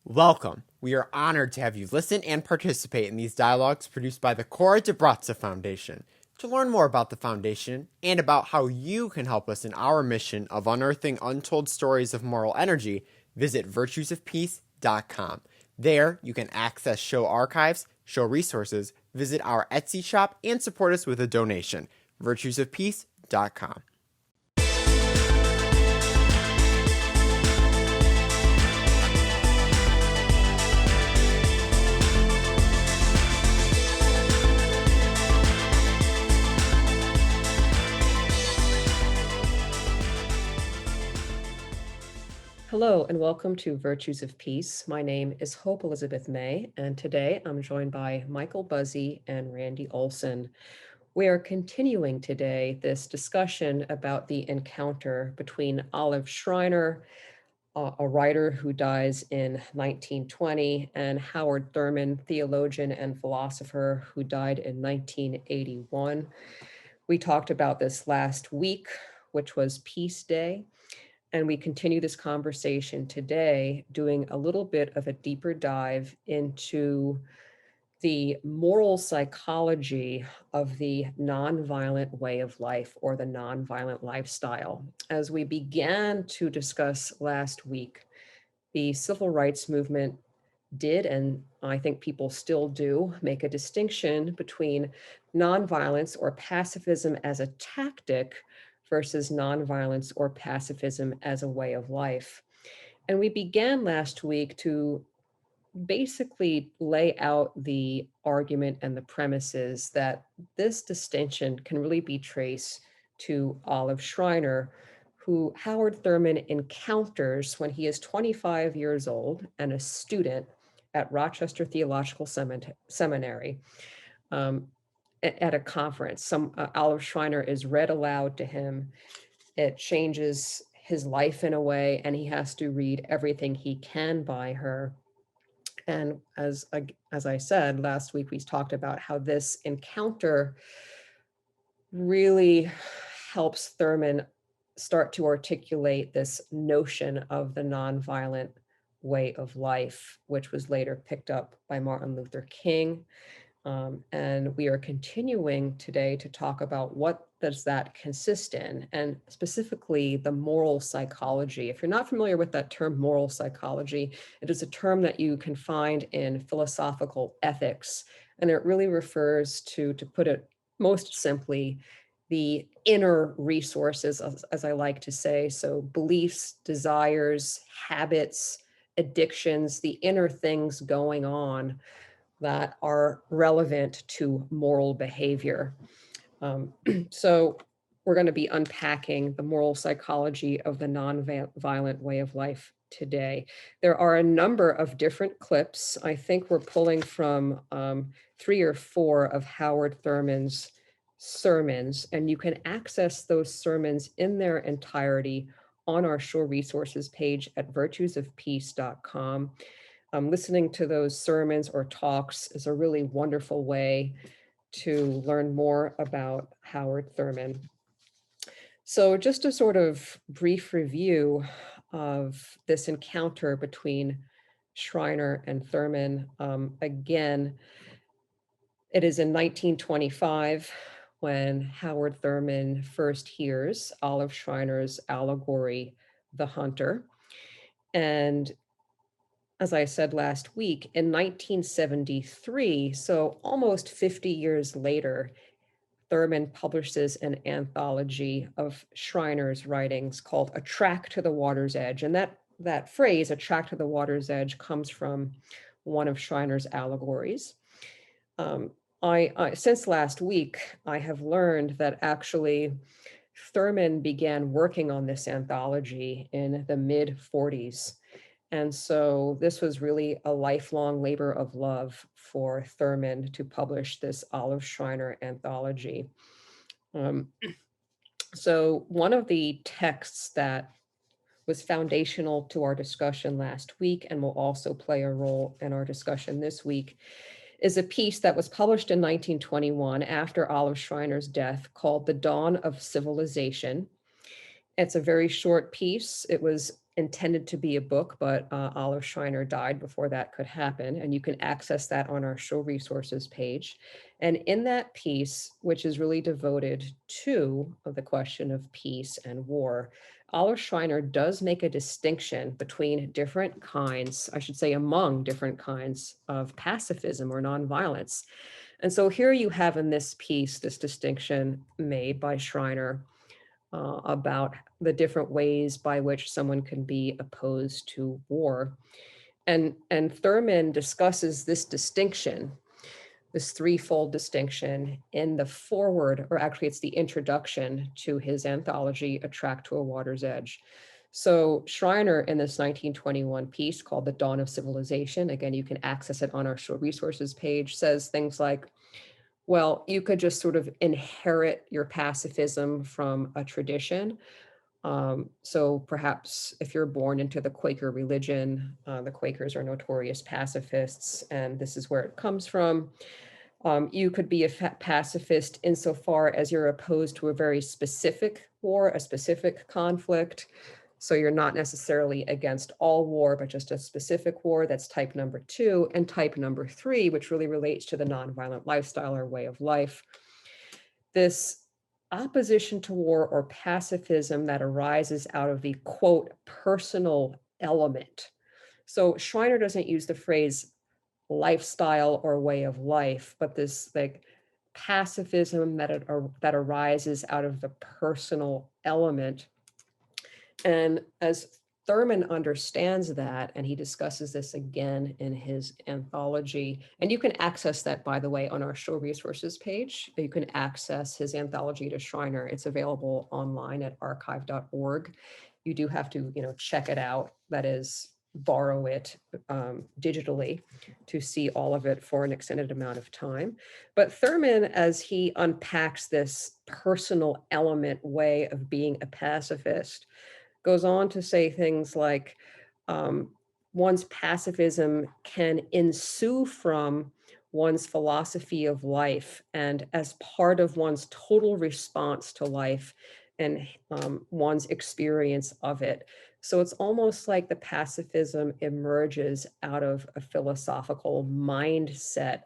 Welcome. We are honored to have you listen and participate in these dialogues produced by the Cora de Brazza Foundation. To learn more about the foundation and about how you can help us in our mission of unearthing untold stories of moral energy, visit virtuesofpeace.com. There, you can access show archives, show resources, visit our Etsy shop, and support us with a donation. virtuesofpeace.com. Hello and welcome to Virtues of Peace. My name is Hope Elizabeth May, and today I'm joined by Michael Buzzy and Randy Olson. We are continuing today this discussion about the encounter between Olive Schreiner, a writer who dies in 1920, and Howard Thurman, theologian and philosopher who died in 1981. We talked about this last week, which was Peace Day. And we continue this conversation today, doing a little bit of a deeper dive into the moral psychology of the nonviolent way of life or the nonviolent lifestyle. As we began to discuss last week, the civil rights movement did, and I think people still do, make a distinction between nonviolence or pacifism as a tactic versus nonviolence or pacifism as a way of life. And we began last week to basically lay out the argument and the premises that this distinction can really be traced to Olive Schreiner, who Howard Thurman encounters when he is 25 years old and a student at Rochester Theological Seminary. At a conference. Olive Schreiner is read aloud to him. It changes his life in a way, and he has to read everything he can by her. And as I said last week, we talked about how this encounter really helps Thurman start to articulate this notion of the nonviolent way of life, which was later picked up by Martin Luther King. And we are continuing today to talk about what does that consist in, and specifically the moral psychology. If you're not familiar with that term, moral psychology, it is a term that you can find in philosophical ethics, and it really refers to put it most simply, the inner resources, as I like to say, so beliefs, desires, habits, addictions, the inner things going on that are relevant to moral behavior. So we're going to be unpacking the moral psychology of the nonviolent way of life today. There are a number of different clips. I think we're pulling from 3 or 4 of Howard Thurman's sermons, and you can access those sermons in their entirety on our Show Resources page at virtuesofpeace.com. Listening to those sermons or talks is a really wonderful way to learn more about Howard Thurman. So just a sort of brief review of this encounter between Schreiner and Thurman. Again, it is in 1925 when Howard Thurman first hears Olive Schreiner's allegory, The Hunter. And as I said last week, in 1973, so almost 50 years later, Thurman publishes an anthology of Schreiner's writings called A Track to the Water's Edge. And that phrase, A Track to the Water's Edge, comes from one of Schreiner's allegories. Since last week, I have learned that actually Thurman began working on this anthology in the mid-40s. And so this was really a lifelong labor of love for Thurman to publish this Olive Schreiner anthology. So one of the texts that was foundational to our discussion last week and will also play a role in our discussion this week is a piece that was published in 1921 after Olive Schreiner's death called The Dawn of Civilization. It's a very short piece. It was intended to be a book, but Olive Schreiner died before that could happen. And you can access that on our show resources page. And in that piece, which is really devoted to the question of peace and war, Olive Schreiner does make a distinction between different kinds, I should say among different kinds of pacifism or nonviolence. And so here you have in this piece, this distinction made by Schreiner about the different ways by which someone can be opposed to war. And Thurman discusses this distinction, this threefold distinction, in the foreword, or actually it's the introduction to his anthology, A Track to a Water's Edge. So Schreiner, in this 1921 piece called The Dawn of Civilization, again, you can access it on our show resources page, says things like, well, you could just sort of inherit your pacifism from a tradition. So perhaps if you're born into the Quaker religion, the Quakers are notorious pacifists, and this is where it comes from. You could be a pacifist insofar as you're opposed to a very specific war, a specific conflict. So you're not necessarily against all war, but just a specific war. That's type number 2. And type number 3, which really relates to the nonviolent lifestyle or way of life. This opposition to war or pacifism that arises out of the, quote, personal element. So Schreiner doesn't use the phrase lifestyle or way of life, but this like pacifism that arises out of the personal element. And as Thurman understands that, and he discusses this again in his anthology, and you can access that, by the way, on our show resources page. You can access his anthology to Schreiner. It's available online at archive.org. You do have to, check it out. That is, borrow it digitally to see all of it for an extended amount of time. But Thurman, as he unpacks this personal element way of being a pacifist, goes on to say things like one's pacifism can ensue from one's philosophy of life and as part of one's total response to life and one's experience of it. So it's almost like the pacifism emerges out of a philosophical mindset.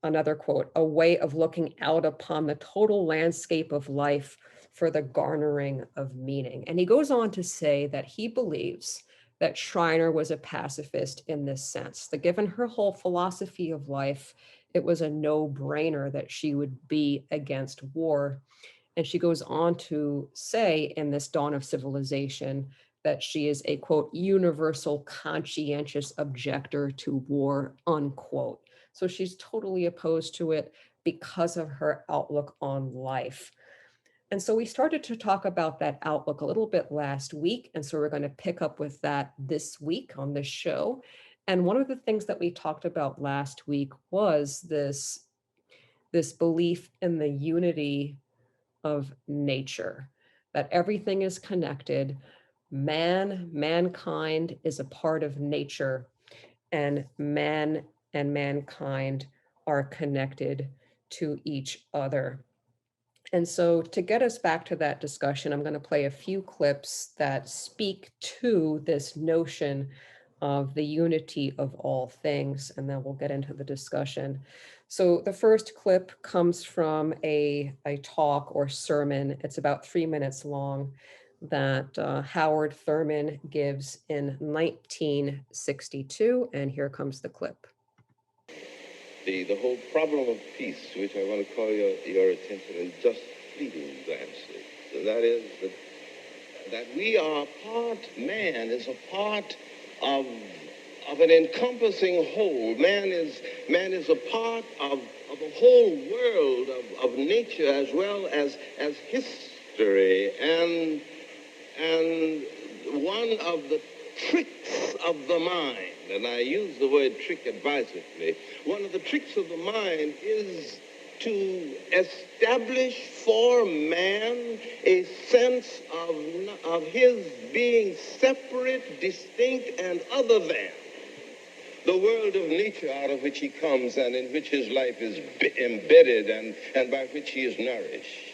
Another quote, a way of looking out upon the total landscape of life for the garnering of meaning. And he goes on to say that he believes that Schreiner was a pacifist in this sense, that given her whole philosophy of life, it was a no-brainer that she would be against war. And she goes on to say in this Dawn of Civilization that she is a, quote, universal conscientious objector to war, unquote. So she's totally opposed to it because of her outlook on life. And so we started to talk about that outlook a little bit last week. And so we're going to pick up with that this week on this show. And one of the things that we talked about last week was this belief in the unity of nature, that everything is connected. Mankind is a part of nature, and man and mankind are connected to each other. And so to get us back to that discussion, I'm going to play a few clips that speak to this notion of the unity of all things, and then we'll get into the discussion. So the first clip comes from a talk or sermon. It's about 3 minutes long that Howard Thurman gives in 1962, and here comes the clip. The whole problem of peace, to which I want to call your attention in just fleeting glances, and that is that we are man is a part of an encompassing whole. Man is a part of the whole world of nature as well as history, and one of the tricks of the mind, and I use the word trick advisedly, one of the tricks of the mind is to establish for man a sense of his being separate, distinct, and other than the world of nature out of which he comes and in which his life is embedded and by which he is nourished.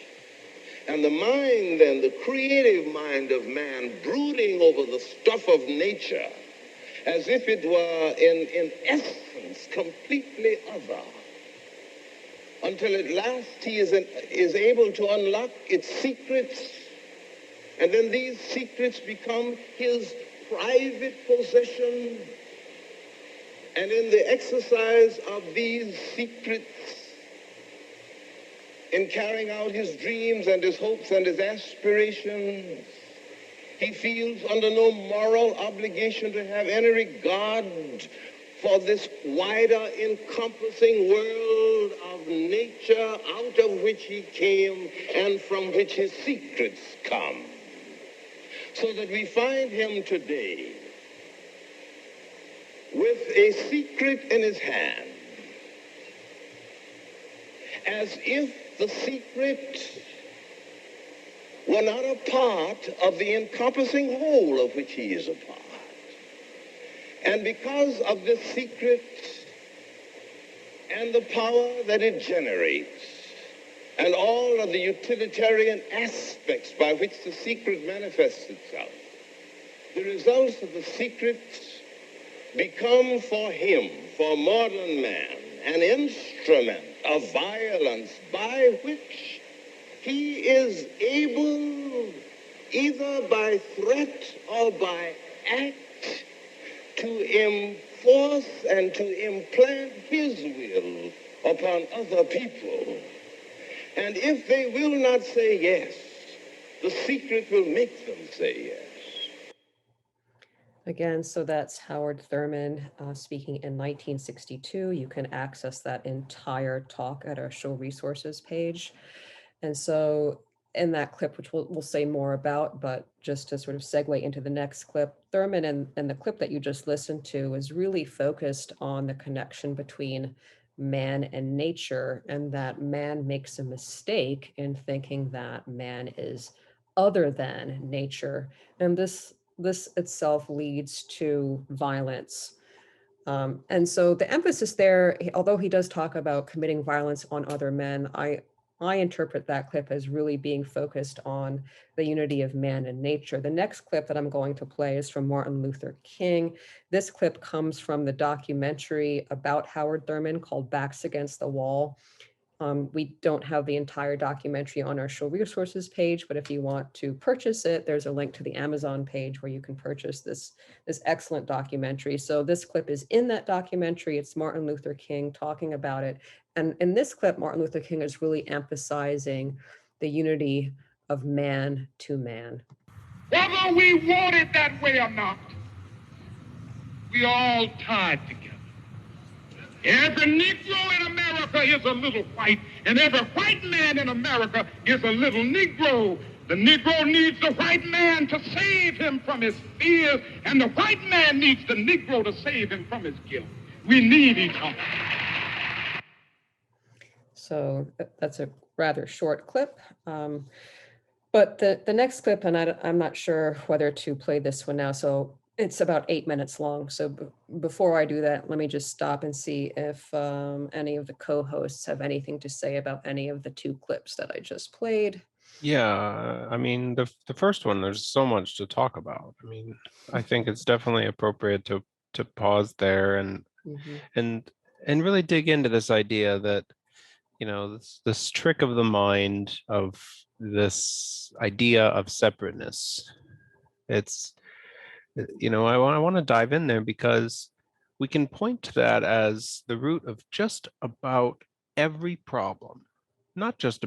And the mind, then, the creative mind of man, brooding over the stuff of nature, as if it were in essence completely other, until at last he is able to unlock its secrets, and then these secrets become his private possession. And in the exercise of these secrets, in carrying out his dreams and his hopes and his aspirations, he feels under no moral obligation to have any regard for this wider encompassing world of nature out of which he came and from which his secrets come. So that we find him today with a secret in his hand, as if the secret were not a part of the encompassing whole of which he is a part. And because of this secret and the power that it generates, and all of the utilitarian aspects by which the secret manifests itself, the results of the secret become for him, for modern man, an instrument of violence by which he is able, either by threat or by act, to enforce and to implant his will upon other people. And if they will not say yes, the secret will make them say yes. Again, so that's Howard Thurman speaking in 1962. You can access that entire talk at our show resources page. And so in that clip, which we'll say more about, but just to sort of segue into the next clip, Thurman and the clip that you just listened to is really focused on the connection between man and nature, and that man makes a mistake in thinking that man is other than nature. And this itself leads to violence. And so the emphasis there, although he does talk about committing violence on other men, I interpret that clip as really being focused on the unity of man and nature. The next clip that I'm going to play is from Martin Luther King. This clip comes from the documentary about Howard Thurman called Backs Against the Wall. We don't have the entire documentary on our show resources page, but if you want to purchase it, there's a link to the Amazon page where you can purchase this excellent documentary. So this clip is in that documentary. It's Martin Luther King talking about it. And in this clip, Martin Luther King is really emphasizing the unity of man to man. Whether we want it that way or not, we all tied together. Every Negro in America is a little white, and every white man in America is a little Negro. The Negro needs the white man to save him from his fears, and the white man needs the Negro to save him from his guilt. We need each other. So that's a rather short clip. But the next clip, and I'm not sure whether to play this one now, so it's about 8 minutes long. So before I do that, let me just stop and see if any of the co-hosts have anything to say about any of the two clips that I just played. Yeah, I mean, the first one, there's so much to talk about. I mean, I think it's definitely appropriate to pause there and really dig into this idea that, you know, this trick of the mind, of this idea of separateness. It's, you know, I want to dive in there because we can point to that as the root of just about every problem, not just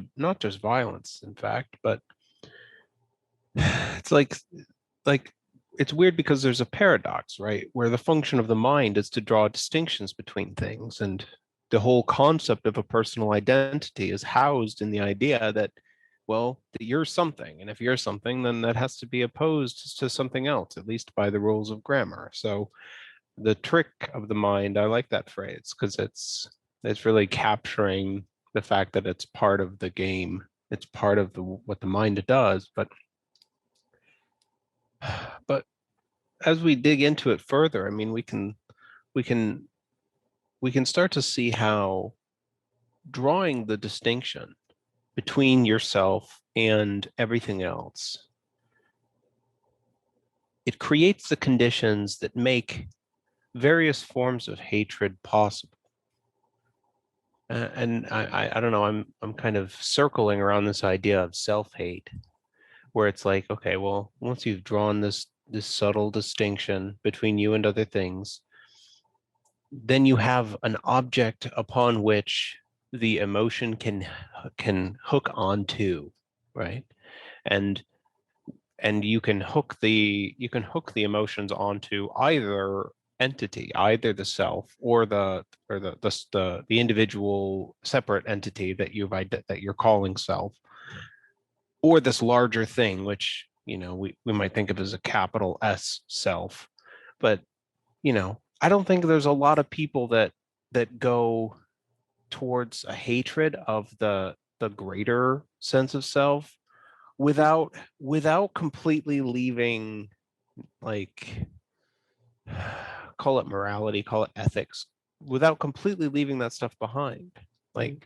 violence, in fact, but it's like it's weird because there's a paradox, right, where the function of the mind is to draw distinctions between things, and the whole concept of a personal identity is housed in the idea that, well, that you're something, and if you're something, then that has to be opposed to something else, at least by the rules of grammar. So the trick of the mind, I like that phrase because it's really capturing the fact that it's part of the game. It's part of what the mind does. But as we dig into it further, I mean, we can start to see how drawing the distinction between yourself and everything else, it creates the conditions that make various forms of hatred possible. And I don't know, I'm kind of circling around this idea of self-hate, where it's like, okay, well, once you've drawn this subtle distinction between you and other things, then you have an object upon which the emotion can hook onto, right? And you can hook the emotions onto either entity, either the self or the individual separate entity that you're calling self, or this larger thing, which, you know, we might think of as a capital S self. But, you know, I don't think there's a lot of people that go towards a hatred of the greater sense of self without completely leaving, like, call it morality, call it ethics, without completely leaving that stuff behind. Like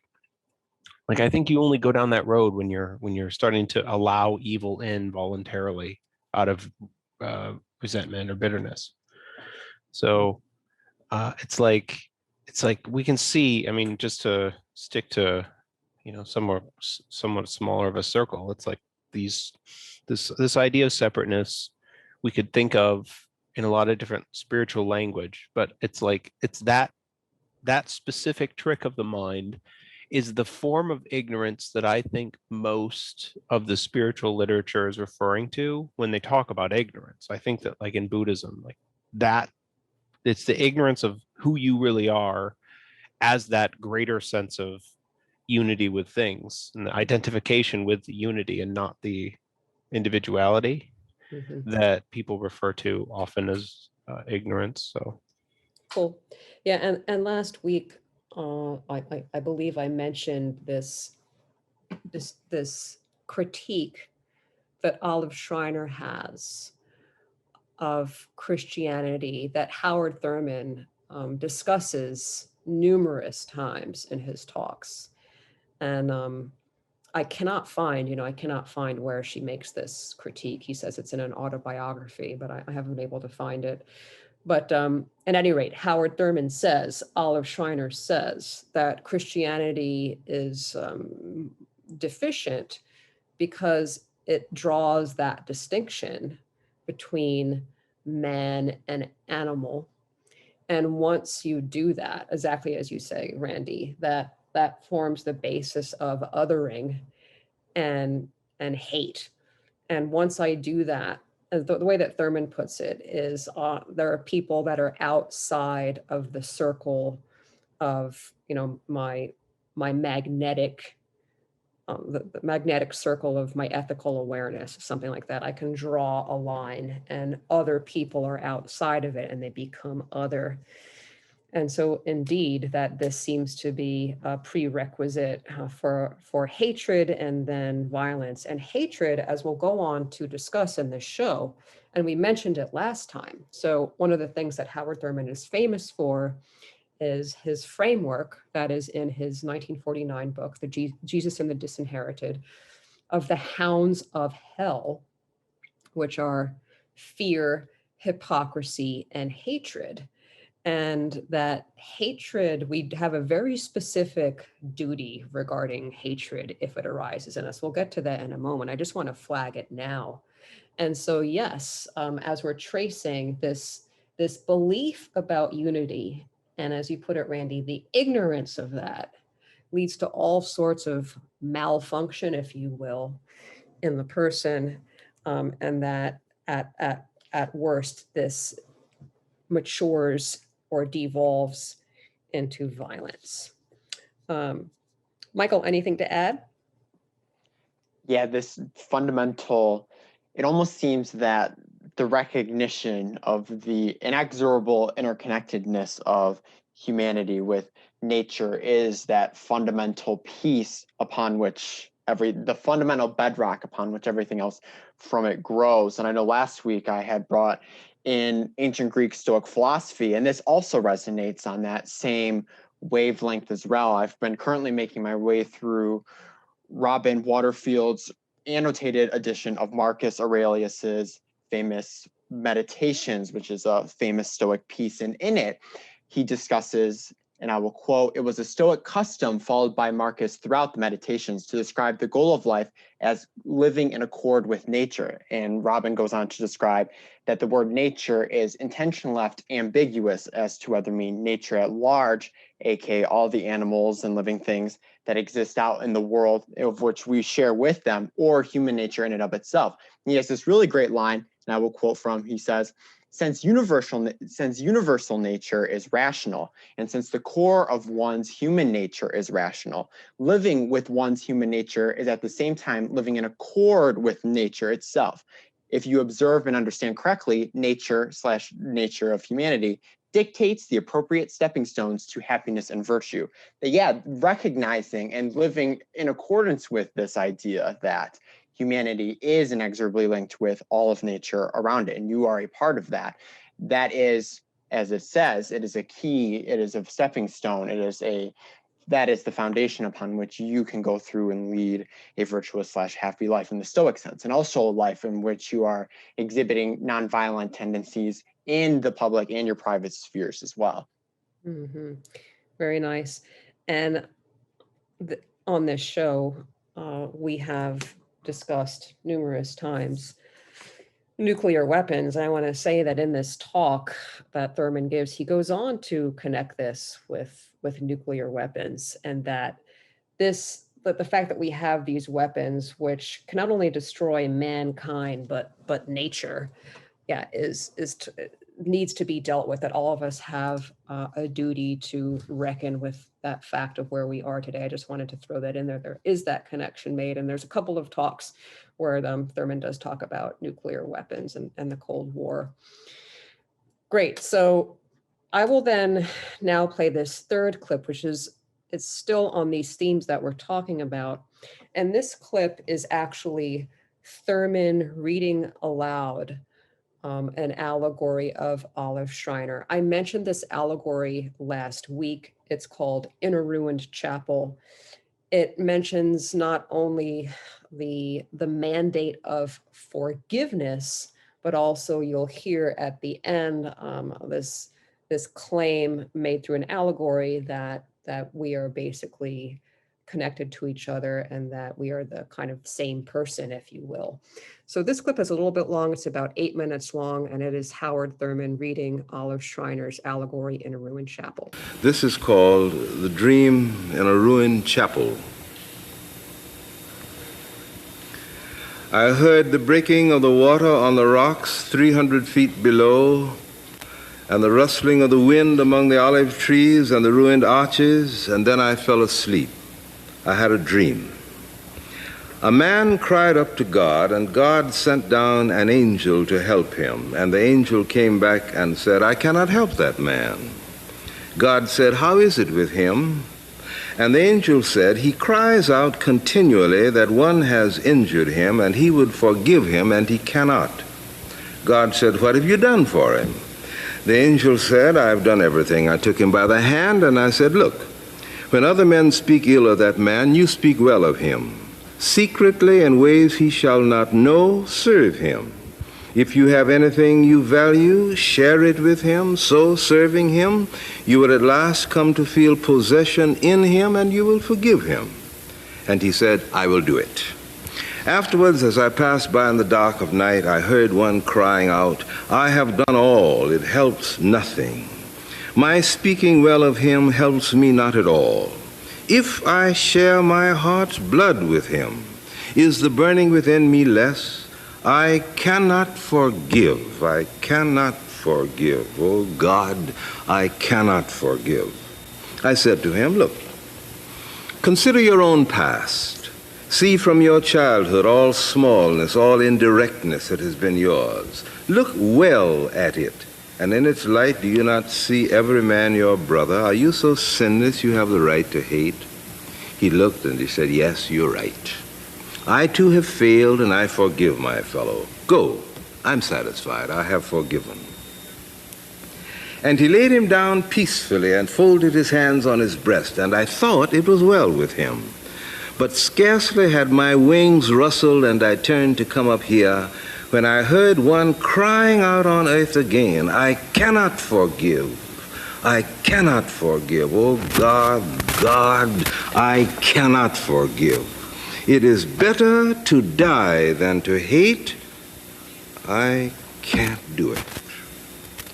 I think you only go down that road when you're starting to allow evil in voluntarily out of resentment or bitterness. So it's like we can see, I mean, just to stick to, you know, somewhat smaller of a circle, it's like this idea of separateness we could think of in a lot of different spiritual language, but it's like it's that specific trick of the mind is the form of ignorance that I think most of the spiritual literature is referring to when they talk about ignorance. I think that, like in Buddhism, like that, it's the ignorance of who you really are as that greater sense of unity with things and the identification with the unity and not the individuality that people refer to often as ignorance. So cool. Yeah, and last week, I believe I mentioned this critique that Olive Schreiner has of Christianity that Howard Thurman discusses numerous times in his talks. And I cannot find where she makes this critique. He says it's in an autobiography, but I haven't been able to find it. But at any rate, Howard Thurman says, Olive Schreiner says that Christianity is deficient because it draws that distinction between man and animal. And once you do that, exactly as you say, Randy, that forms the basis of othering and hate. And once I do that, the way that Thurman puts it is there are people that are outside of the circle of, you know, my magnetic, the magnetic circle of my ethical awareness, something like that. I can draw a line and other people are outside of it and they become other. And so indeed that this seems to be a prerequisite for hatred and then violence. And hatred, as we'll go on to discuss in this show, and we mentioned it last time. So one of the things that Howard Thurman is famous for is his framework that is in his 1949 book, Jesus and the Disinherited, of the hounds of hell, which are fear, hypocrisy, and hatred. And that hatred, we have a very specific duty regarding hatred if it arises in us. We'll get to that in a moment. I just want to flag it now. And so, yes, as we're tracing this belief about unity, and as you put it, Randy, the ignorance of that leads to all sorts of malfunction, if you will, in the person, and that at worst, this matures or devolves into violence. Michael, anything to add? Yeah, this fundamental, it almost seems that the recognition of the inexorable interconnectedness of humanity with nature is that fundamental piece upon which the fundamental bedrock upon which everything else from it grows. And I know last week I had brought in ancient Greek Stoic philosophy, and this also resonates on that same wavelength as well. I've been currently making my way through Robin Waterfield's annotated edition of Marcus Aurelius's famous Meditations, which is a famous Stoic piece. And in it, he discusses, and I will quote, "It was a Stoic custom followed by Marcus throughout the Meditations to describe the goal of life as living in accord with nature." And Robin goes on to describe that the word nature is intentionally left ambiguous as to whether mean nature at large, aka all the animals and living things that exist out in the world of which we share with them, or human nature in and of itself. And he has this really great line, and I will quote from, he says, since universal nature is rational, and since the core of one's human nature is rational, living with one's human nature is at the same time living in accord with nature itself. If you observe and understand correctly, nature of humanity dictates the appropriate stepping stones to happiness and virtue. But yeah, recognizing and living in accordance with this idea that humanity is inexorably linked with all of nature around it, and you are a part of that. That is, as it says, it is a key, it is a stepping stone, that is the foundation upon which you can go through and lead a virtuous/happy life in the Stoic sense, and also a life in which you are exhibiting nonviolent tendencies in the public and your private spheres as well. Mm-hmm. Very nice. And on this show, we have discussed numerous times nuclear weapons. I want to say that in this talk that Thurman gives, he goes on to connect this with nuclear weapons, and that the fact that we have these weapons which can not only destroy mankind but nature, needs to be dealt with, that all of us have a duty to reckon with that fact of where we are today. I just wanted to throw that in there. There is that connection made, and there's a couple of talks where Thurman does talk about nuclear weapons and the Cold War. Great, so I will then now play this third clip, which it's still on these themes that we're talking about. And this clip is actually Thurman reading aloud an allegory of Olive Schreiner. I mentioned this allegory last week. It's called In a Ruined Chapel. It mentions not only the mandate of forgiveness, but also you'll hear at the end this claim made through an allegory that we are basically connected to each other and that we are the kind of same person, if you will. So this clip is a little bit long. It's about 8 minutes long, and it is Howard Thurman reading Olive Schreiner's allegory In a Ruined Chapel. This is called The Dream in a Ruined Chapel. I heard the breaking of the water on the rocks 300 feet below, and the rustling of the wind among the olive trees and the ruined arches, and then I fell asleep. I had a dream. A man cried up to God, and God sent down an angel to help him. And the angel came back and said, I cannot help that man. God said, how is it with him? And the angel said, he cries out continually that one has injured him, and he would forgive him, and he cannot. God said, what have you done for him? The angel said, I have done everything. I took him by the hand, and I said, look, when other men speak ill of that man, you speak well of him. Secretly, in ways he shall not know, serve him. If you have anything you value, share it with him. So, serving him, you will at last come to feel possession in him, and you will forgive him. And he said, I will do it. Afterwards, as I passed by in the dark of night, I heard one crying out, I have done all, it helps nothing. My speaking well of him helps me not at all. If I share my heart's blood with him, is the burning within me less? I cannot forgive. I cannot forgive. Oh God, I cannot forgive. I said to him, look, consider your own past. See from your childhood all smallness, all indirectness that has been yours. Look well at it. And in its light, do you not see every man your brother? Are you so sinless you have the right to hate? He looked and he said, yes, you're right. I too have failed, and I forgive my fellow. Go, I'm satisfied, I have forgiven. And he laid him down peacefully and folded his hands on his breast, and I thought it was well with him. But scarcely had my wings rustled and I turned to come up here when I heard one crying out on earth again, I cannot forgive. I cannot forgive. Oh God, God, I cannot forgive. It is better to die than to hate. I can't do it.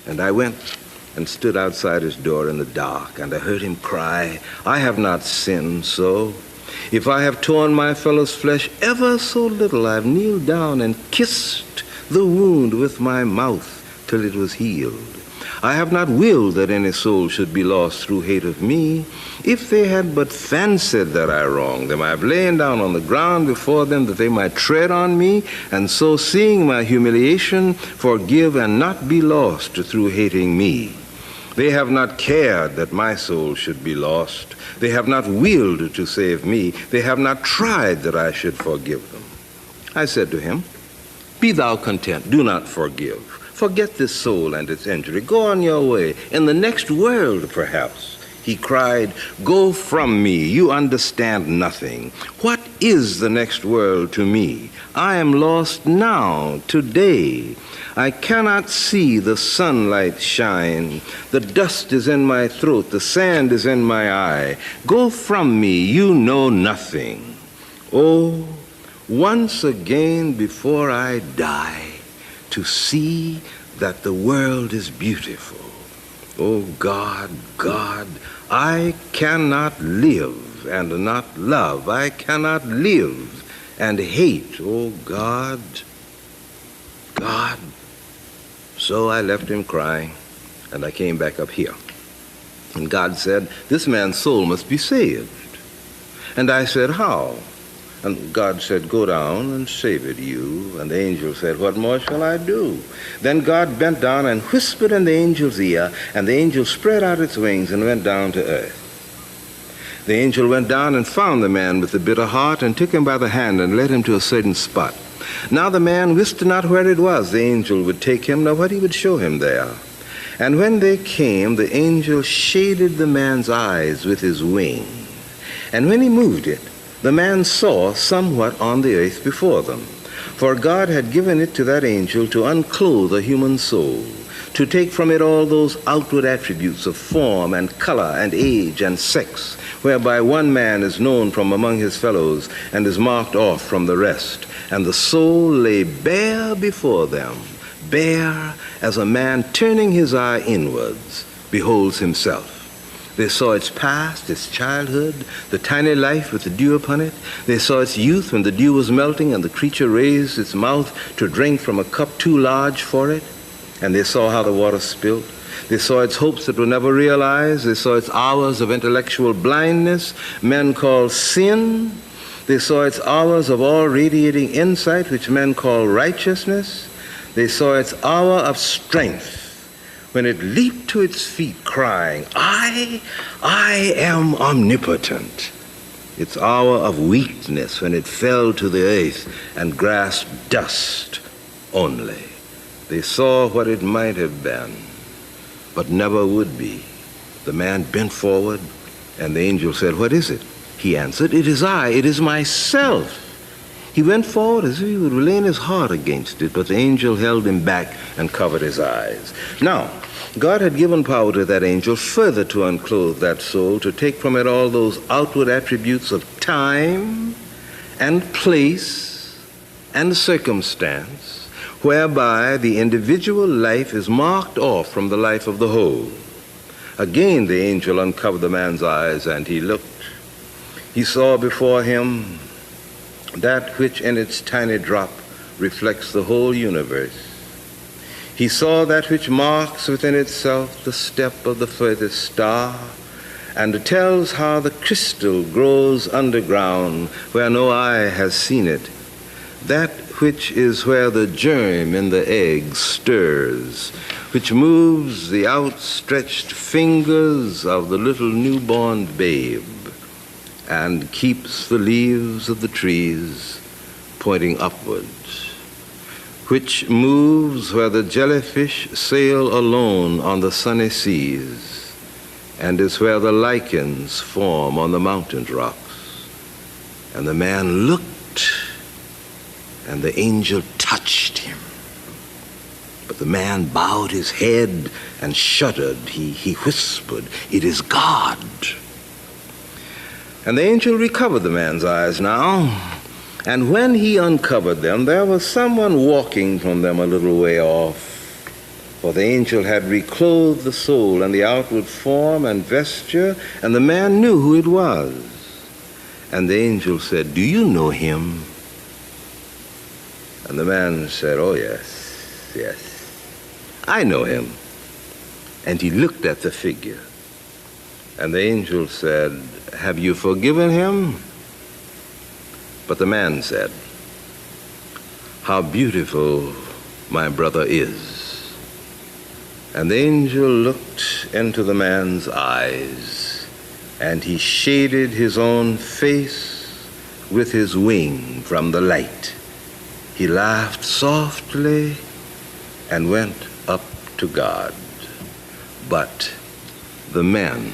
And I went and stood outside his door in the dark, and I heard him cry, I have not sinned so. If I have torn my fellow's flesh ever so little, I've kneeled down and kissed the wound with my mouth till it was healed. I have not willed that any soul should be lost through hate of me. If they had but fancied that I wronged them, I have lain down on the ground before them that they might tread on me, and so seeing my humiliation, forgive and not be lost through hating me. They have not cared that my soul should be lost. They have not willed to save me. They have not tried that I should forgive them. I said to him, be thou content, do not forgive. Forget this soul and its injury. Go on your way. In the next world, perhaps. He cried, go from me. You understand nothing. What is the next world to me? I am lost now, today. I cannot see the sunlight shine. The dust is in my throat. The sand is in my eye. Go from me. You know nothing. Oh, once again before I die, to see that the world is beautiful. Oh God, God, I cannot live and not love. I cannot live and hate. Oh God, God. So I left him crying, and I came back up here. And God said, this man's soul must be saved. And I said, how? And God said, go down and save it, you. And the angel said, what more shall I do? Then God bent down and whispered in the angel's ear, and the angel spread out its wings and went down to earth. The angel went down and found the man with the bitter heart and took him by the hand and led him to a certain spot. Now the man wist not where it was the angel would take him, nor what he would show him there. And when they came, the angel shaded the man's eyes with his wing. And when he moved it, the man saw somewhat on the earth before them. For God had given it to that angel to unclothe a human soul, to take from it all those outward attributes of form and color and age and sex, whereby one man is known from among his fellows and is marked off from the rest. And the soul lay bare before them, bare as a man turning his eye inwards beholds himself. They saw its past, its childhood, the tiny life with the dew upon it. They saw its youth when the dew was melting and the creature raised its mouth to drink from a cup too large for it. And they saw how the water spilt. They saw its hopes that were never realized. They saw its hours of intellectual blindness, men call sin. They saw its hours of all radiating insight, which men call righteousness. They saw its hour of strength, when it leaped to its feet crying, I am omnipotent. Its hour of weakness when it fell to the earth and grasped dust only. They saw what it might have been, but never would be. The man bent forward, and the angel said, what is it? He answered, it is I, it is myself. He went forward as if he would lean his heart against it, but the angel held him back and covered his eyes. Now, God had given power to that angel further to unclothe that soul, to take from it all those outward attributes of time and place and circumstance, whereby the individual life is marked off from the life of the whole. Again, the angel uncovered the man's eyes, and he looked. He saw before him that which in its tiny drop reflects the whole universe. He saw that which marks within itself the step of the furthest star, and tells how the crystal grows underground where no eye has seen it, that which is where the germ in the egg stirs, which moves the outstretched fingers of the little newborn babe, and keeps the leaves of the trees pointing upwards, which moves where the jellyfish sail alone on the sunny seas, and is where the lichens form on the mountain rocks. And the man looked, and the angel touched him. But the man bowed his head and shuddered. He whispered, "It is God." And the angel recovered the man's eyes now. And when he uncovered them, there was someone walking from them a little way off. For the angel had reclothed the soul and the outward form and vesture, and the man knew who it was. And the angel said, "Do you know him?" And the man said, "Oh, yes, I know him." And he looked at the figure. And the angel said, "Have you forgiven him?" But the man said, "How beautiful my brother is." And the angel looked into the man's eyes, and he shaded his own face with his wing from the light. He laughed softly and went up to God. But the men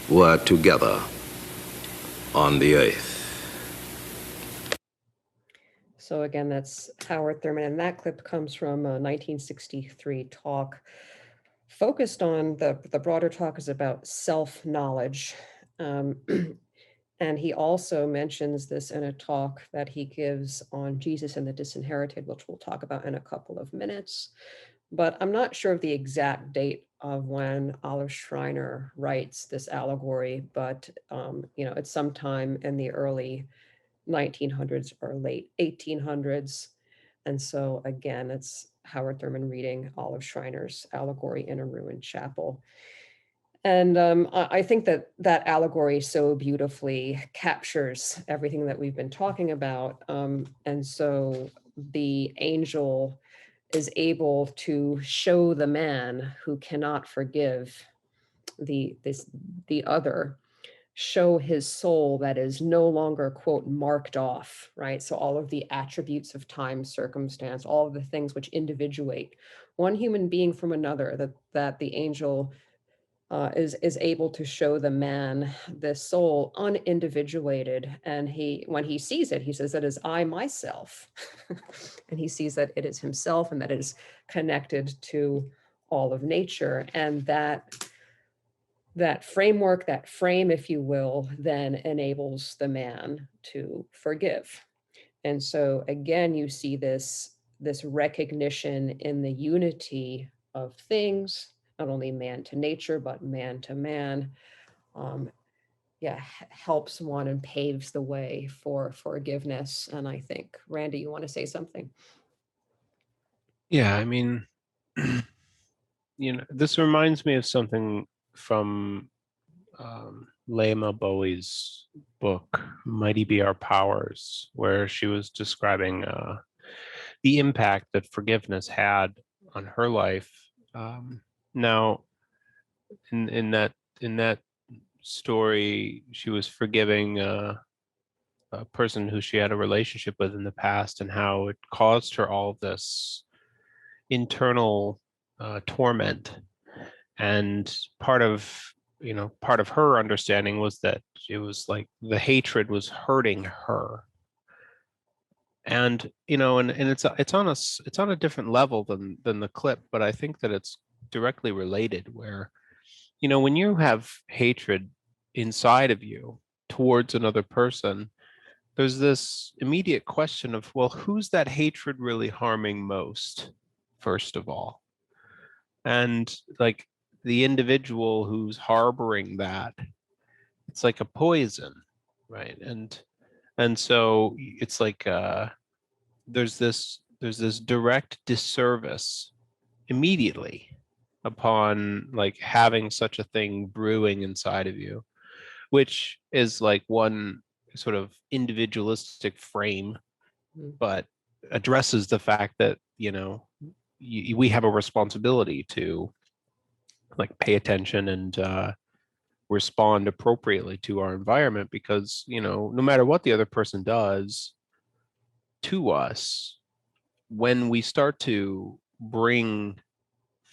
were together on the earth. So again, that's Howard Thurman, and that clip comes from a 1963 talk focused on the broader talk is about self-knowledge. And he also mentions this in a talk that he gives on Jesus and the Disinherited, which we'll talk about in a couple of minutes. But I'm not sure of the exact date of when Olive Schreiner writes this allegory, but it's sometime in the early 1900s or late 1800s. And so again, it's Howard Thurman reading Olive Schreiner's allegory in a ruined chapel. And I think that allegory so beautifully captures everything that we've been talking about. And so the angel is able to show the man who cannot forgive the other, show his soul that is no longer, quote, marked off, right? So all of the attributes of time, circumstance, all of the things which individuate one human being from another, that the angel is able to show the man this soul unindividuated. And when he sees it, he says, "That is I myself." And he sees that it is himself and that it is connected to all of nature. And that framework, that frame, if you will, then enables the man to forgive. And so again, you see this recognition in the unity of things, not only man to nature, but man to man, helps one and paves the way for forgiveness. And I think, Randy, you want to say something? Yeah, I mean, this reminds me of something from Lema Bowie's book, Mighty Be Our Powers, where she was describing the impact that forgiveness had on her life. Now, in that story, she was forgiving a person who she had a relationship with in the past, and how it caused her all of this internal torment. And part of her understanding was that it was like the hatred was hurting her. And and it's on a different level than the clip, but I think that it's directly related, where when you have hatred inside of you towards another person, there's this immediate question of, well, who's that hatred really harming most, first of all? And like the individual who's harboring that, it's like a poison, right? And so it's like there's this direct disservice immediately upon like having such a thing brewing inside of you, which is like one sort of individualistic frame, but addresses the fact that we have a responsibility to like pay attention and respond appropriately to our environment, because no matter what the other person does to us, when we start to bring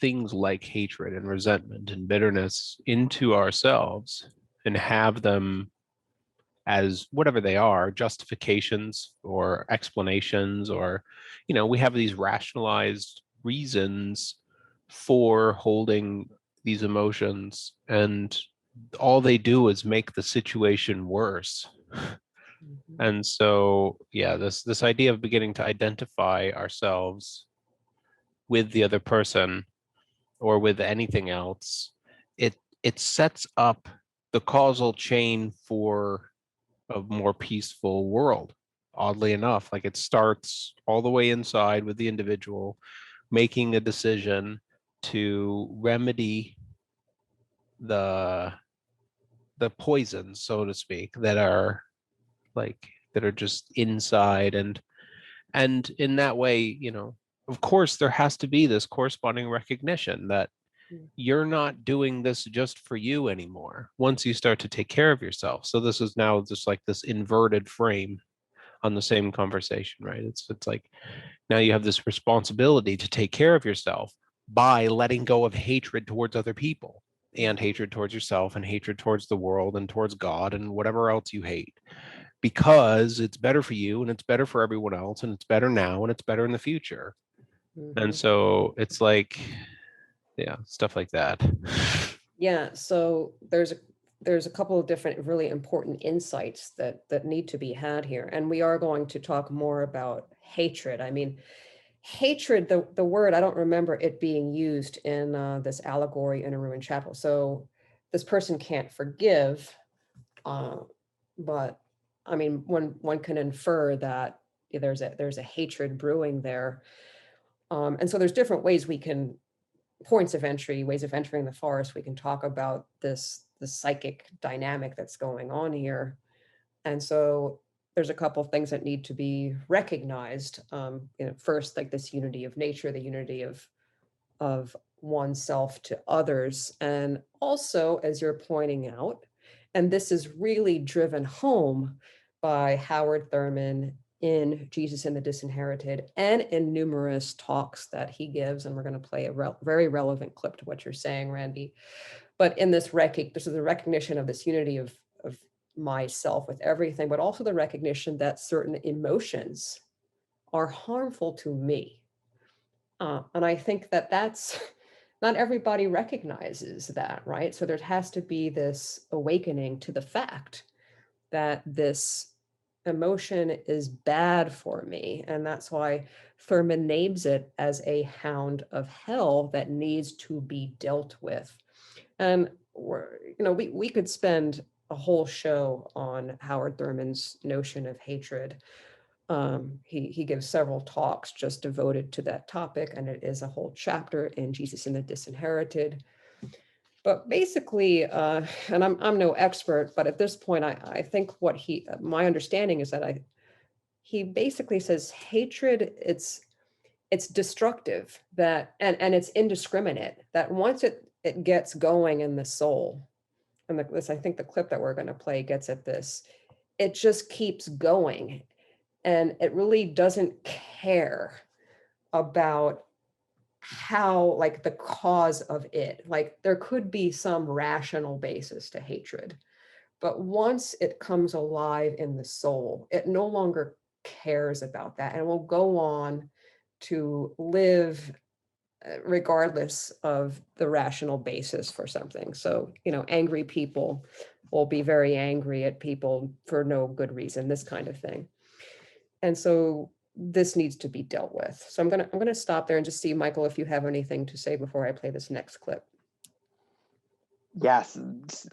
things like hatred and resentment and bitterness into ourselves and have them as whatever they are, justifications or explanations, or, we have these rationalized reasons for holding these emotions, and all they do is make the situation worse. And so, yeah, this idea of beginning to identify ourselves with the other person or with anything else, it sets up the causal chain for a more peaceful world. Oddly enough, like, it starts all the way inside with the individual making a decision to remedy the poisons, so to speak, that are just inside. And in that way, of course there has to be this corresponding recognition that you're not doing this just for you anymore once you start to take care of yourself. So this is now just like this inverted frame on the same conversation, right? It's like, now you have this responsibility to take care of yourself by letting go of hatred towards other people, and hatred towards yourself, and hatred towards the world, and towards God, and whatever else you hate, because it's better for you, and it's better for everyone else, and it's better now, and it's better in the future. And so it's like, yeah, stuff like that. Yeah, so there's a couple of different really important insights that need to be had here. And we are going to talk more about hatred. I mean, hatred, the word, I don't remember it being used in this allegory in a ruined chapel. So this person can't forgive, but I mean, one can infer that there's a hatred brewing there. And so there's different ways we can, points of entry, ways of entering the forest. We can talk about the psychic dynamic that's going on here. And so there's a couple of things that need to be recognized. First, like this unity of nature, the unity of oneself to others. And also, as you're pointing out, and this is really driven home by Howard Thurman in Jesus and the Disinherited, and in numerous talks that he gives, and we're going to play a very relevant clip to what you're saying, Randy. But in this is the recognition of this unity of myself with everything, but also the recognition that certain emotions are harmful to me. And I think that's not everybody recognizes that, right? So there has to be this awakening to the fact that this emotion is bad for me. And that's why Thurman names it as a hound of hell that needs to be dealt with. And we could spend a whole show on Howard Thurman's notion of hatred. He gives several talks just devoted to that topic, and it is a whole chapter in Jesus and the Disinherited. But basically, and I'm no expert, but at this point, I think my understanding is that he basically says hatred, it's destructive, that and it's indiscriminate, that once it gets going in the soul, and I think the clip that we're going to play gets at this, it just keeps going, and it really doesn't care about how, like, the cause of it. Like, there could be some rational basis to hatred, but once it comes alive in the soul, it no longer cares about that, and will go on to live regardless of the rational basis for something. So, angry people will be very angry at people for no good reason, this kind of thing. And so this needs to be dealt with. So I'm gonna stop there and just see, Michael, if you have anything to say before I play this next clip. Yes,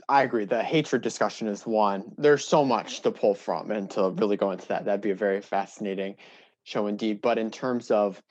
I agree. The hatred discussion is one. There's so much to pull from, and to really go into that'd be a very fascinating show indeed. But in terms of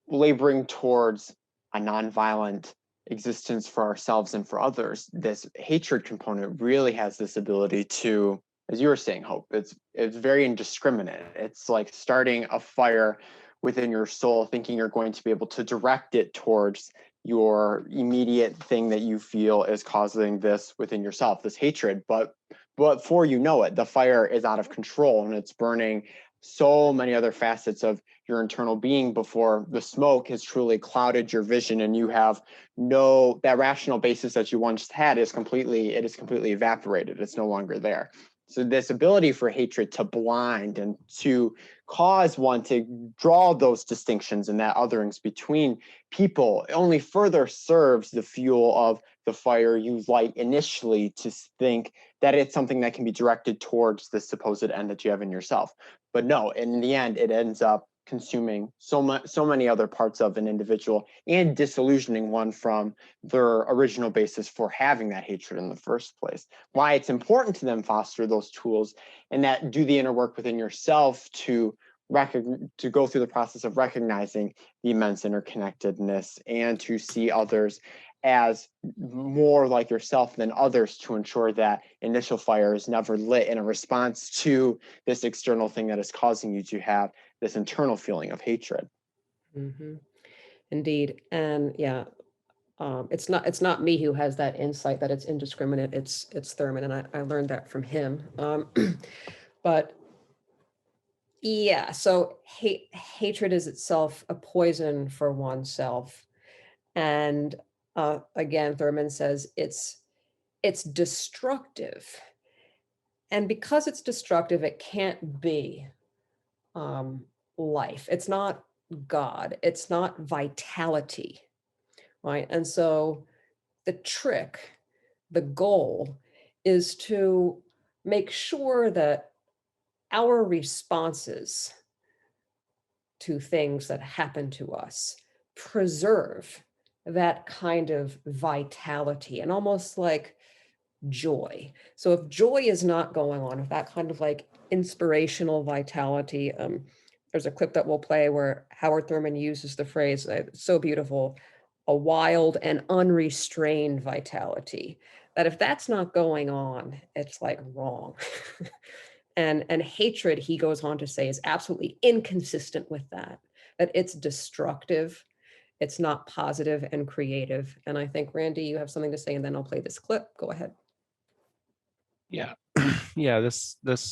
laboring towards a nonviolent existence for ourselves and for others, this hatred component really has this ability to, as you were saying, Hope, it's very indiscriminate. It's like starting a fire within your soul, thinking you're going to be able to direct it towards your immediate thing that you feel is causing this within yourself, this hatred. But before you know it, the fire is out of control, and it's burning so many other facets of your internal being before the smoke has truly clouded your vision, and you have that rational basis that you once had is completely evaporated. It's no longer there. So this ability for hatred to blind and to cause one to draw those distinctions and that otherings between people only further serves the fuel of the fire you light initially to think that it's something that can be directed towards the supposed end that you have in yourself. But no, in the end, it ends up consuming so many other parts of an individual and disillusioning one from their original basis for having that hatred in the first place. Why it's important to them foster those tools and that do the inner work within yourself to go through the process of recognizing the immense interconnectedness and to see others as more like yourself than others, to ensure that initial fire is never lit in a response to this external thing that is causing you to have this internal feeling of hatred. Mm-hmm. Indeed. And yeah, it's not me who has that insight that it's indiscriminate. It's Thurman, and I learned that from him. But yeah, so hatred is itself a poison for oneself, and again, Thurman says it's destructive, and because it's destructive, it can't be life. It's not God. It's not vitality, right? And so the trick, the goal, is to make sure that our responses to things that happen to us preserve that kind of vitality and almost like joy. So if joy is not going on, if that kind of like inspirational vitality, there's a clip that we'll play where Howard Thurman uses the phrase, so beautiful, a wild and unrestrained vitality, that if that's not going on, it's like wrong. And hatred, he goes on to say, is absolutely inconsistent with that it's destructive, it's not positive and creative. And I think, Randy, you have something to say, and then I'll play this clip. Go ahead. Yeah. Yeah, this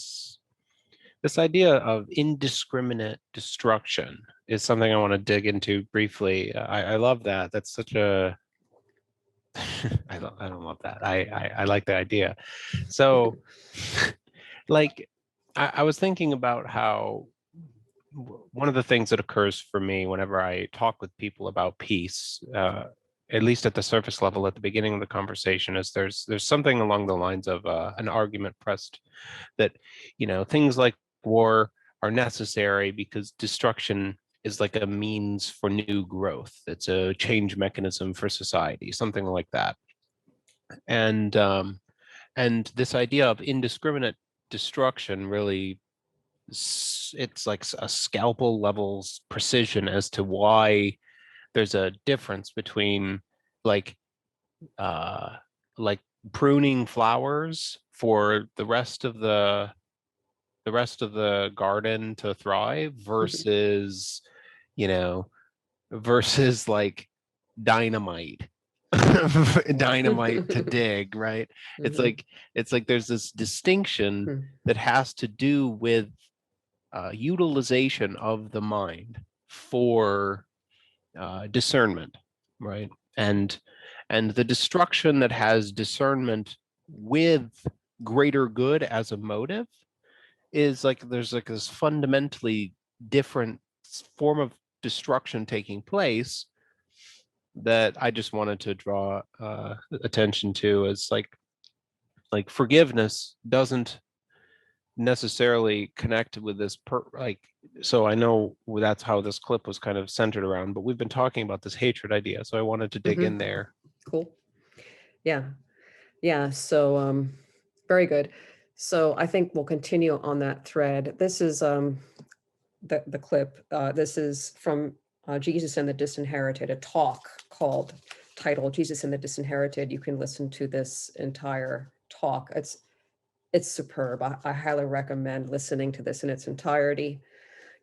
idea of indiscriminate destruction is something I want to dig into briefly. I love that. That's such a I don't love that. I like the idea. So like I was thinking about how one of the things that occurs for me whenever I talk with people about peace, at least at the surface level at the beginning of the conversation, is there's something along the lines of an argument pressed that, you know, things like war are necessary because destruction is like a means for new growth. It's a change mechanism for society, something like that. And this idea of indiscriminate destruction really, it's like a scalpel levels precision as to why there's a difference between like pruning flowers for the rest of the garden to thrive versus, you know, versus like dynamite dynamite to dig, right? It's like there's this distinction that has to do with utilization of the mind for discernment, right? And the destruction that has discernment with greater good as a motive is like there's like this fundamentally different form of destruction taking place that I just wanted to draw attention to, as like forgiveness doesn't necessarily connect with this so I know that's how this clip was kind of centered around, but we've been talking about this hatred idea, so I wanted to dig in there. Cool. Yeah, so very good. So I think we'll continue on that thread. This is the clip. This is from Jesus and the Disinherited, a talk titled Jesus and the Disinherited. You can listen to this entire talk. It's superb. I highly recommend listening to this in its entirety.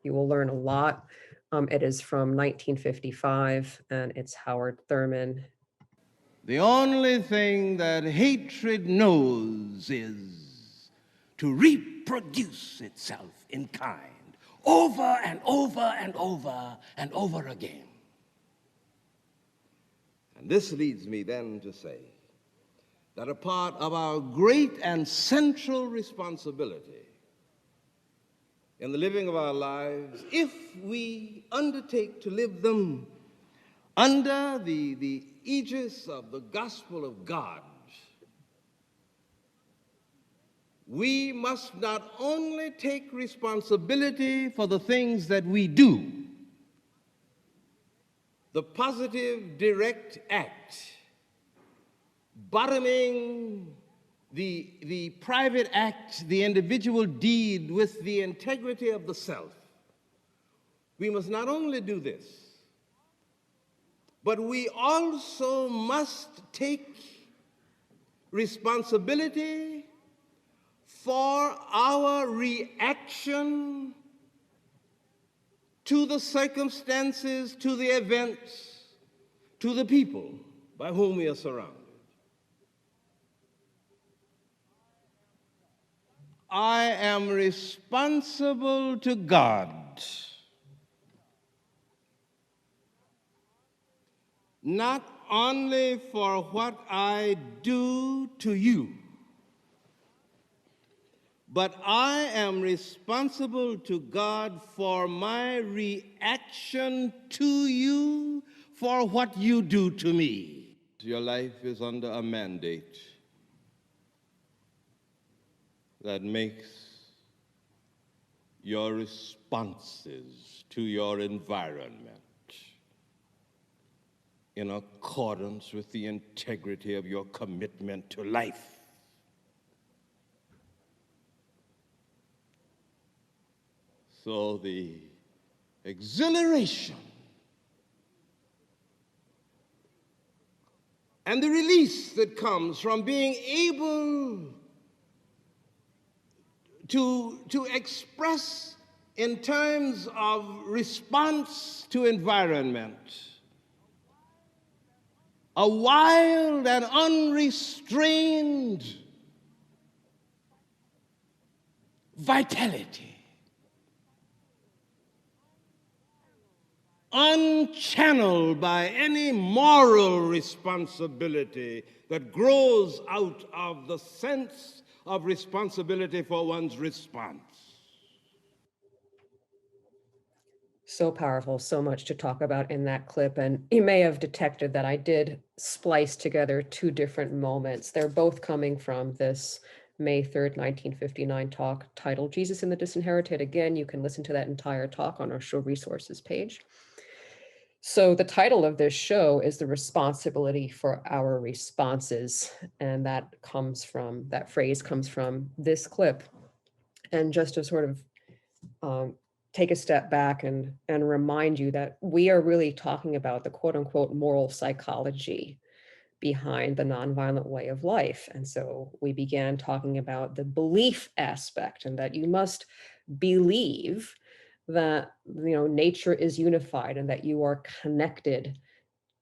You will learn a lot. It is from 1955, and it's Howard Thurman. The only thing that hatred knows is to reproduce itself in kind, over and over and over and over again. And this leads me then to say that are part of our great and central responsibility in the living of our lives, if we undertake to live them under the aegis of the gospel of God, we must not only take responsibility for the things that we do, the positive, direct act, bottoming the private act, the individual deed with the integrity of the self. We must not only do this, but we also must take responsibility for our reaction to the circumstances, to the events, to the people by whom we are surrounded. I am responsible to God, not only for what I do to you, but I am responsible to God for my reaction to you for what you do to me. Your life is under a mandate that makes your responses to your environment in accordance with the integrity of your commitment to life. So the exhilaration and the release that comes from being able to express in terms of response to environment a wild and unrestrained vitality, unchanneled by any moral responsibility that grows out of the sense of responsibility for one's response. So powerful, so much to talk about in that clip. And you may have detected that I did splice together two different moments. They're both coming from this May 3rd, 1959 talk titled Jesus and the Disinherited. Again, you can listen to that entire talk on our show resources page. So the title of this show is The Responsibility for Our Responses. And that phrase comes from this clip. And just to sort of take a step back and remind you that we are really talking about the quote unquote moral psychology behind the nonviolent way of life. And so we began talking about the belief aspect, and that you must believe that, nature is unified and that you are connected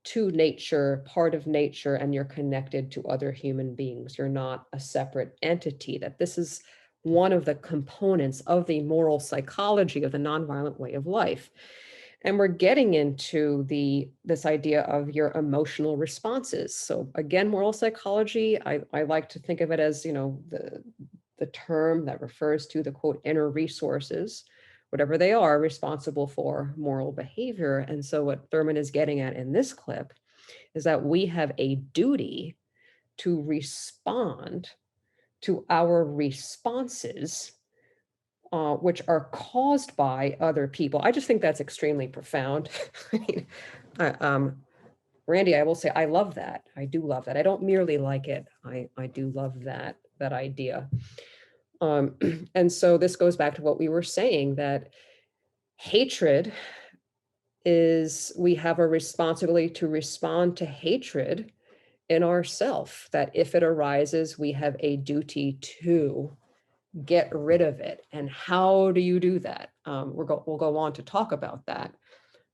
to nature, part of nature, and you're connected to other human beings. You're not a separate entity, that this is one of the components of the moral psychology of the nonviolent way of life. And we're getting into this idea of your emotional responses. So again, moral psychology, I like to think of it as, the term that refers to the quote inner resources, whatever they are, responsible for moral behavior. And so what Thurman is getting at in this clip is that we have a duty to respond to our responses, which are caused by other people. I just think that's extremely profound. Randy, I will say, I love that. I do love that. I don't merely like it. I do love that idea. And so this goes back to what we were saying, that hatred we have a responsibility to respond to hatred in ourself, that if it arises, we have a duty to get rid of it. And how do you do that? We'll go on to talk about that.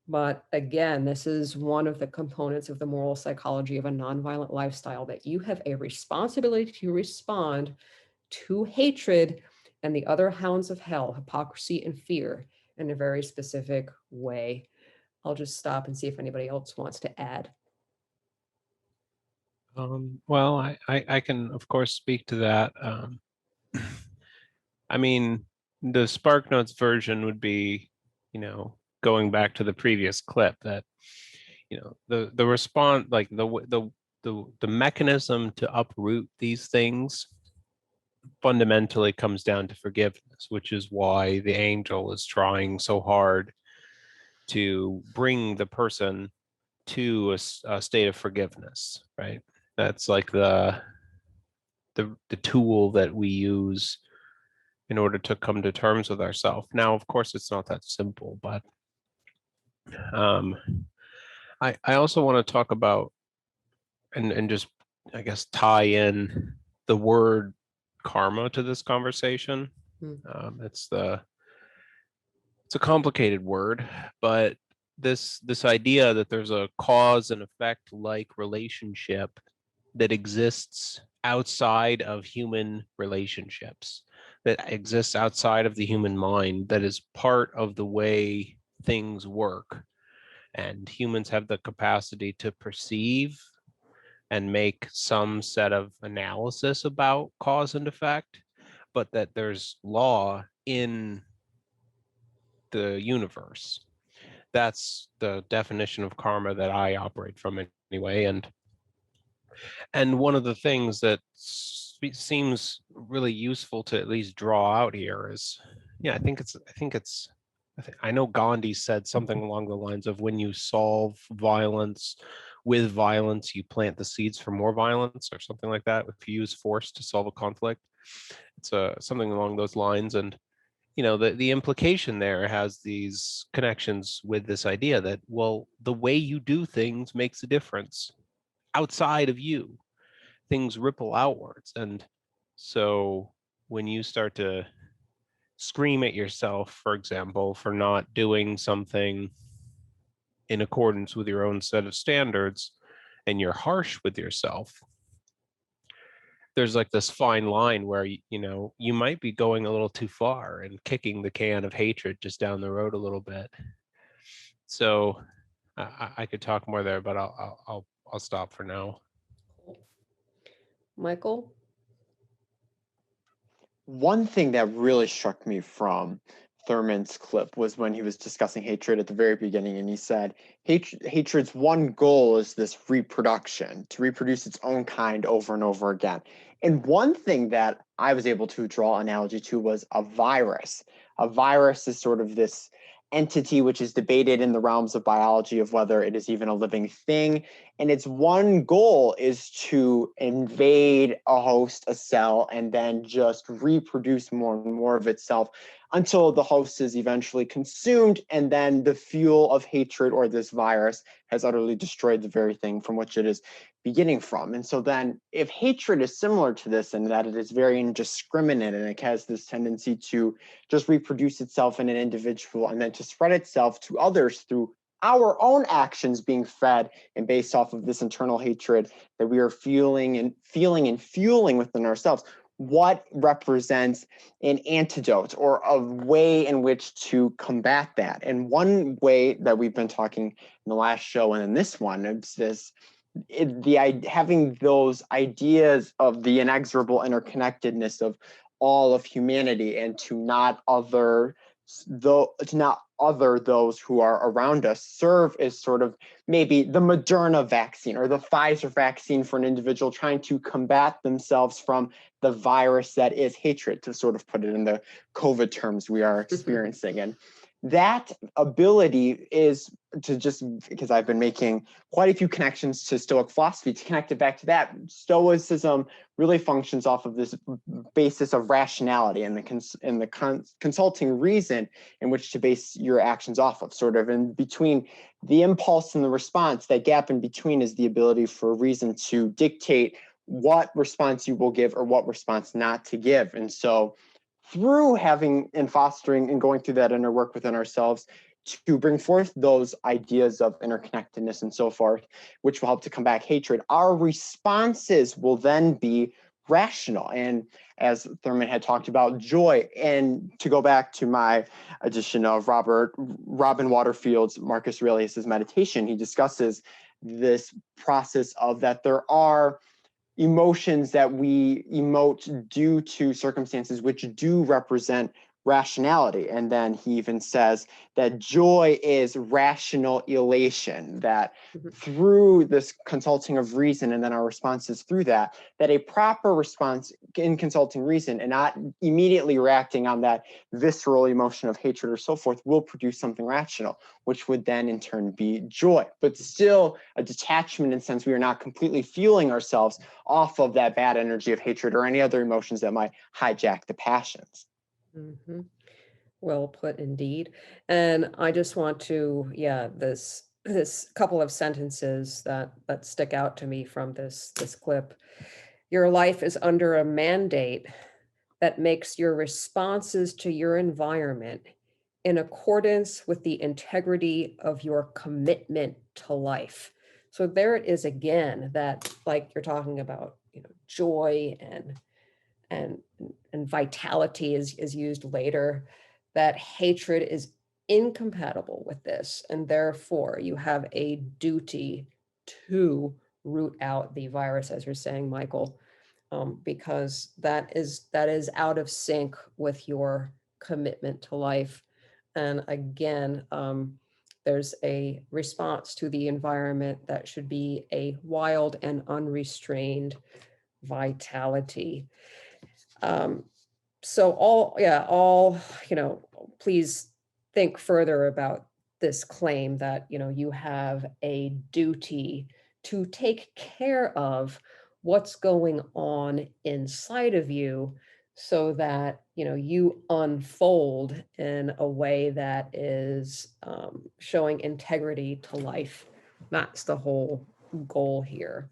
But again, this is one of the components of the moral psychology of a nonviolent lifestyle, that you have a responsibility to respond to hatred and the other hounds of hell, hypocrisy and fear, in a very specific way. I'll just stop and see if anybody else wants to add. Well, I can, of course, speak to that. I mean, the SparkNotes version would be, going back to the previous clip that, the response, like the mechanism to uproot these things fundamentally comes down to forgiveness, which is why the angel is trying so hard to bring the person to a state of forgiveness, right? That's like the tool that we use in order to come to terms with ourselves. Now, of course, it's not that simple, but I also want to talk about and just, I guess, tie in the word karma to this conversation. It's a complicated word, but this idea that there's a cause and effect like relationship that exists outside of human relationships, that exists outside of the human mind, that is part of the way things work. And humans have the capacity to perceive and make some set of analysis about cause and effect, but that there's law in the universe. That's the definition of karma that I operate from anyway. And one of the things that seems really useful to at least draw out here is, I know Gandhi said something along the lines of, when you solve violence with violence, you plant the seeds for more violence, or something like that. If you use force to solve a conflict, it's something along those lines. And the implication there has these connections with this idea that, well, the way you do things makes a difference outside of you. Things ripple outwards. And so when you start to scream at yourself, for example, for not doing something in accordance with your own set of standards, and you're harsh with yourself, there's like this fine line where, you might be going a little too far and kicking the can of hatred just down the road a little bit. So I could talk more there, but I'll stop for now. Michael? One thing that really struck me from Thurman's clip was when he was discussing hatred at the very beginning, and he said hatred's one goal is this reproduction, to reproduce its own kind over and over again. And one thing that I was able to draw an analogy to was a virus. A virus is sort of this entity which is debated in the realms of biology of whether it is even a living thing. And its one goal is to invade a host, a cell, and then just reproduce more and more of itself until the host is eventually consumed, and then the fuel of hatred, or this virus, has utterly destroyed the very thing from which it is beginning from. And so then, if hatred is similar to this, in that it is very indiscriminate and it has this tendency to just reproduce itself in an individual and then to spread itself to others through our own actions being fed and based off of this internal hatred that we are feeling and fueling within ourselves, what represents an antidote or a way in which to combat that? And one way that we've been talking in the last show and in this one is having those ideas of the inexorable interconnectedness of all of humanity, and to not other those who are around us, serve as sort of maybe the Moderna vaccine or the Pfizer vaccine for an individual trying to combat themselves from the virus that is hatred, to sort of put it in the COVID terms we are experiencing. And that ability is to, just because I've been making quite a few connections to Stoic philosophy, to connect it back to that, Stoicism really functions off of this basis of rationality and the consulting reason in which to base your actions off of. Sort of in between the impulse and the response, that gap in between is the ability for reason to dictate what response you will give or what response not to give. And so through having and fostering and going through that inner work within ourselves to bring forth those ideas of interconnectedness and so forth, which will help to combat hatred, our responses will then be rational. And as Thurman had talked about, joy. And to go back to my edition of Robin Waterfield's Marcus Aurelius's Meditation, he discusses this process of that there are emotions that we emote due to circumstances which do represent rationality. And then he even says that joy is rational elation, that through this consulting of reason and then our responses through that, that a proper response in consulting reason and not immediately reacting on that visceral emotion of hatred or so forth will produce something rational, which would then in turn be joy. But still a detachment in sense we are not completely fueling ourselves off of that bad energy of hatred or any other emotions that might hijack the passions. Mm-hmm. Well put indeed. And I just want to, this couple of sentences that stick out to me from this clip. Your life is under a mandate that makes your responses to your environment in accordance with the integrity of your commitment to life. So there it is again, that like you're talking about, joy and vitality is used later, that hatred is incompatible with this, and therefore you have a duty to root out the virus, as you're saying, Michael, because that is out of sync with your commitment to life. And again, there's a response to the environment that should be a wild and unrestrained vitality. So all, please think further about this claim that, you have a duty to take care of what's going on inside of you so that, you unfold in a way that is showing integrity to life. That's the whole goal here.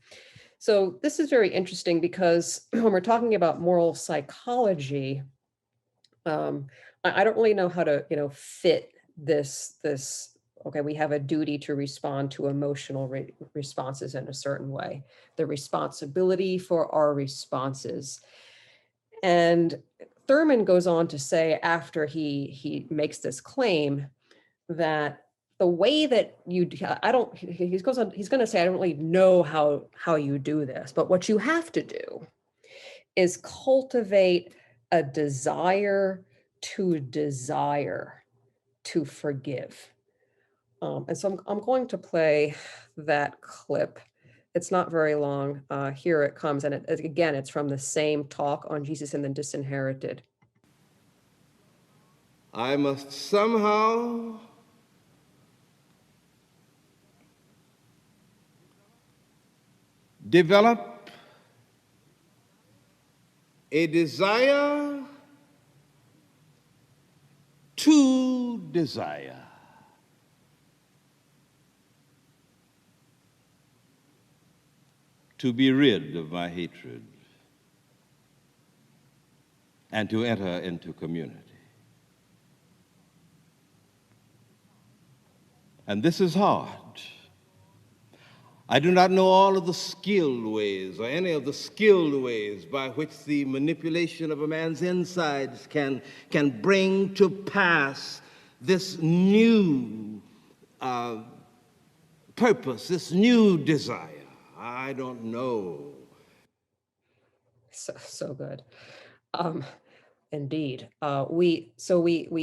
So this is very interesting because when we're talking about moral psychology, I don't really know how to, fit this. Okay, we have a duty to respond to emotional responses in a certain way, the responsibility for our responses. And Thurman goes on to say, after he makes this claim, that the way that he's going to say, I don't really know how you do this, but what you have to do is cultivate a desire to forgive. And so I'm going to play that clip. It's not very long. Here it comes. And again, it's from the same talk on Jesus and the Disinherited. I must somehow develop a desire to desire. To be rid of my hatred and to enter into community. And this is hard. I do not know all of the skilled ways or any of the skilled ways by which the manipulation of a man's insides can bring to pass this new purpose, this new desire. I don't know. So good. Indeed. We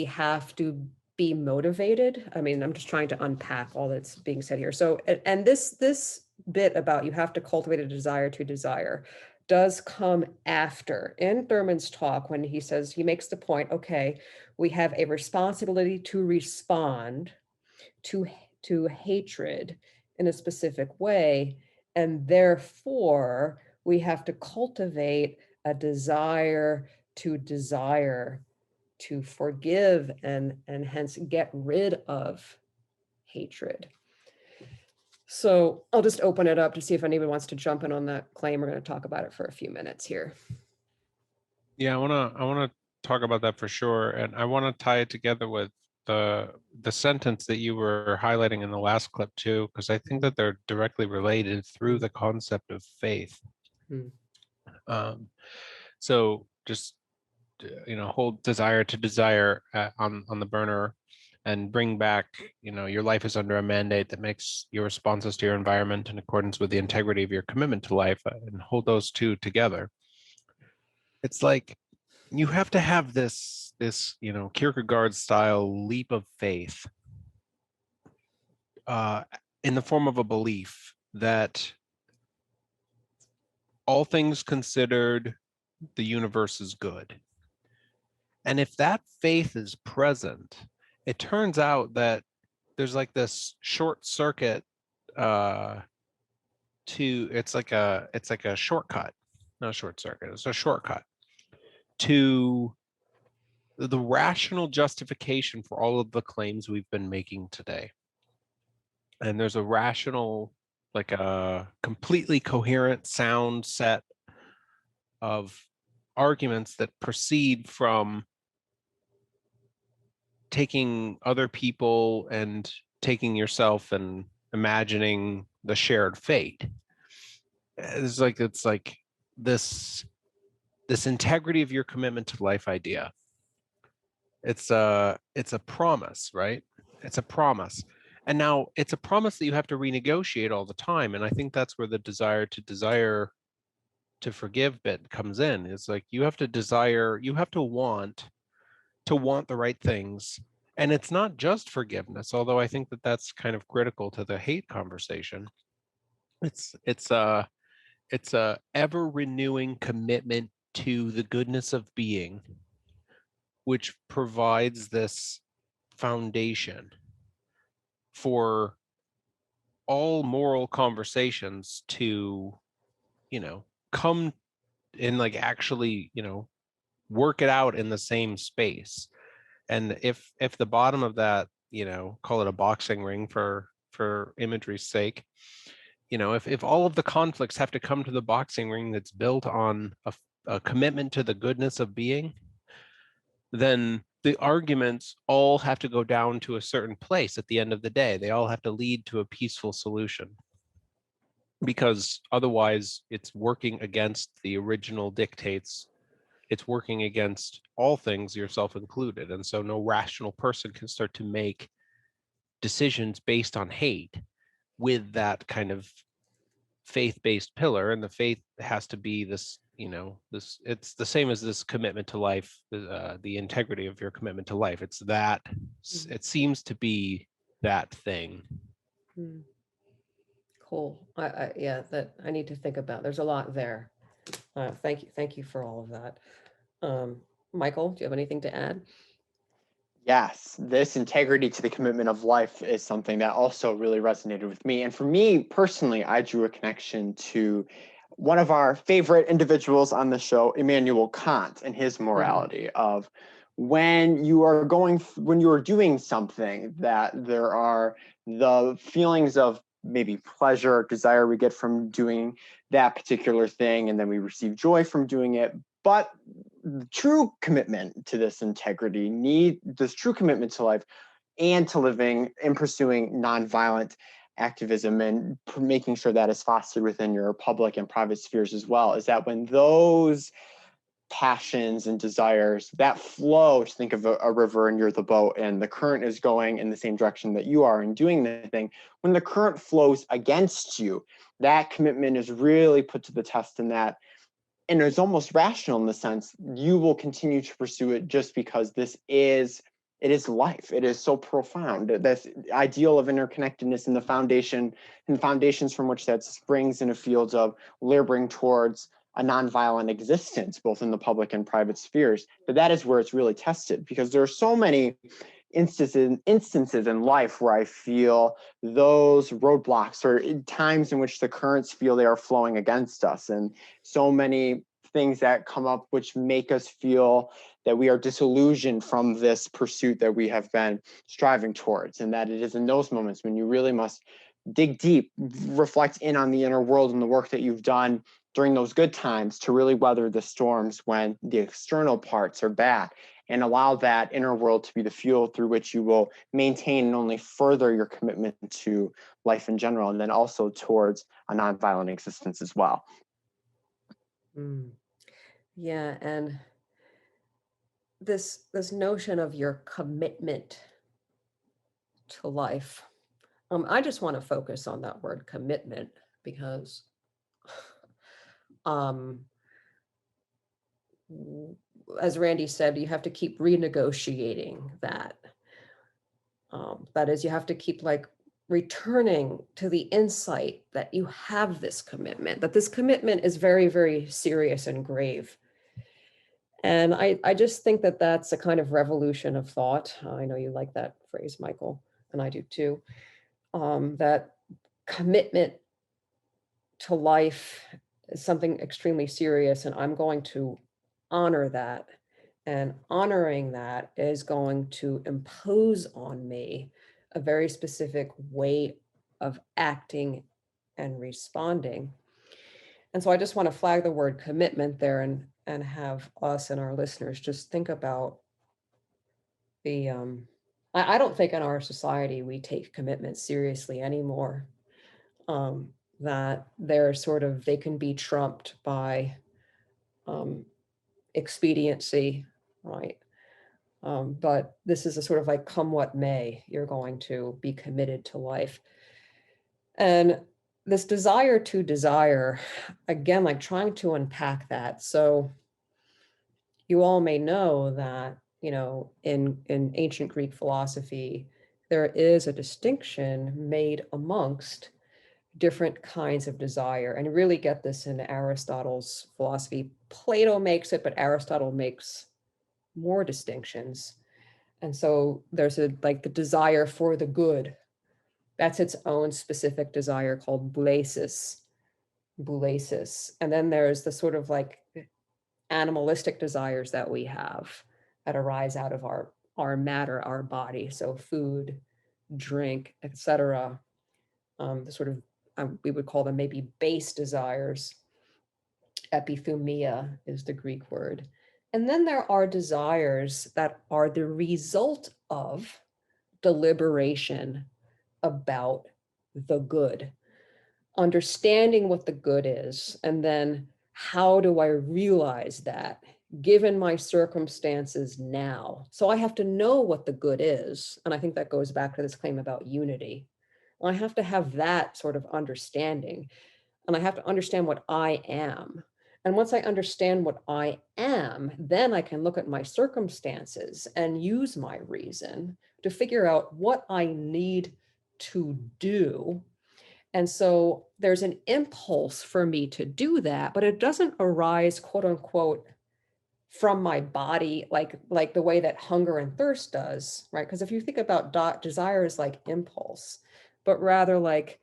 have to be motivated. I mean, I'm just trying to unpack all that's being said here. So, and this bit about you have to cultivate a desire to desire does come after in Thurman's talk, when he says, he makes the point, okay, we have a responsibility to respond to hatred in a specific way, and therefore we have to cultivate a desire to forgive and hence get rid of hatred. So I'll just open it up to see if anyone wants to jump in on that claim. We're going to talk about it for a few minutes here. Yeah, I wanna talk about that for sure, and I want to tie it together with the sentence that you were highlighting in the last clip too, because I think that they're directly related through the concept of faith. So just hold desire to desire on the burner. and bring back, your life is under a mandate that makes your responses to your environment in accordance with the integrity of your commitment to life, and hold those two together. It's like you have to have this Kierkegaard style leap of faith in the form of a belief that all things considered, the universe is good. And if that faith is present, it turns out that there's like this short circuit it's like a shortcut, not a short circuit, it's a shortcut to the rational justification for all of the claims we've been making today. And there's a rational, like a completely coherent sound set of arguments that proceed from taking other people and taking yourself and imagining the shared fate. It's like this integrity of your commitment to life idea. It's a promise, right? It's a promise. And now it's a promise that you have to renegotiate all the time. And I think that's where the desire to forgive bit comes in. It's like you have to want the right things. And it's not just forgiveness, although I think that that's kind of critical to the hate conversation. It's a ever renewing commitment to the goodness of being, which provides this foundation for all moral conversations to, come and like actually, work it out in the same space. And if the bottom of that, call it a boxing ring for imagery's sake, if all of the conflicts have to come to the boxing ring that's built on a commitment to the goodness of being, then the arguments all have to go down to a certain place at the end of the day. They all have to lead to a peaceful solution, because otherwise it's working against the original dictates. It's working against all things, yourself included. And so no rational person can start to make decisions based on hate with that kind of faith-based pillar. And the faith has to be this, it's the same as this commitment to life, the integrity of your commitment to life. It's that, it seems to be that thing. Cool. Yeah, that I need to think about. There's a lot there. Thank you for all of that. Michael, do you have anything to add? Yes, this integrity to the commitment of life is something that also really resonated with me. And for me personally, I drew a connection to one of our favorite individuals on the show, Immanuel Kant, and his morality of when you are doing something, that there are the feelings of maybe pleasure or desire we get from doing that particular thing, and then we receive joy from doing it. But the true commitment to this integrity, this true commitment to life and to living and pursuing nonviolent activism and making sure that is fostered within your public and private spheres as well, is that when those passions and desires that flow, to think of a river and you're the boat and the current is going in the same direction that you are and doing the thing, when the current flows against you, that commitment is really put to the test in that. And it's almost rational in the sense you will continue to pursue it just because it is life. It is so profound. This ideal of interconnectedness and the foundations from which that springs in a field of laboring towards a nonviolent existence, both in the public and private spheres. But that is where it's really tested, because there are so many instances in life where I feel those roadblocks or times in which the currents feel they are flowing against us, and so many things that come up which make us feel that we are disillusioned from this pursuit that we have been striving towards. And that it is in those moments when you really must dig deep, reflect in on the inner world and the work that you've done during those good times to really weather the storms when the external parts are bad, and allow that inner world to be the fuel through which you will maintain and only further your commitment to life in general, and then also towards a nonviolent existence as well. Yeah, and this notion of your commitment to life. I just want to focus on that word commitment because as Randy said, you have to keep renegotiating that. That is, you have to keep like returning to the insight that you have this commitment, that this commitment is very, very serious and grave. And I just think that that's a kind of revolution of thought. I know you like that phrase, Michael, and I do too. That commitment to life is something extremely serious, and I'm going to honor that. And honoring that is going to impose on me a very specific way of acting and responding. And so I just want to flag the word commitment there and have us and our listeners just think about the, I don't think in our society we take commitment seriously anymore. That they're sort of, they can be trumped by expediency, right? But this is a sort of like, come what may, you're going to be committed to life. And this desire to desire, again, like trying to unpack that. So you all may know that, you know, in ancient Greek philosophy, there is a distinction made amongst different kinds of desire. And you really get this in Aristotle's philosophy. Plato makes it, but Aristotle makes more distinctions. And so there's like the desire for the good. That's its own specific desire called boulesis. And then there's the sort of like animalistic desires that we have that arise out of our matter, our body. So food, drink, etc. The sort of, we would call them maybe base desires. Epithumia is the Greek word. And then there are desires that are the result of deliberation about the good, understanding what the good is, and then how do I realize that given my circumstances now? So I have to know what the good is. And I think that goes back to this claim about unity. Well, I have to have that sort of understanding, and I have to understand what I am. And once I understand what I am, then I can look at my circumstances and use my reason to figure out what I need to do. And so there's an impulse for me to do that, but it doesn't arise, quote unquote, from my body, like the way that hunger and thirst does, right? Because if you think about desire is like impulse, but rather like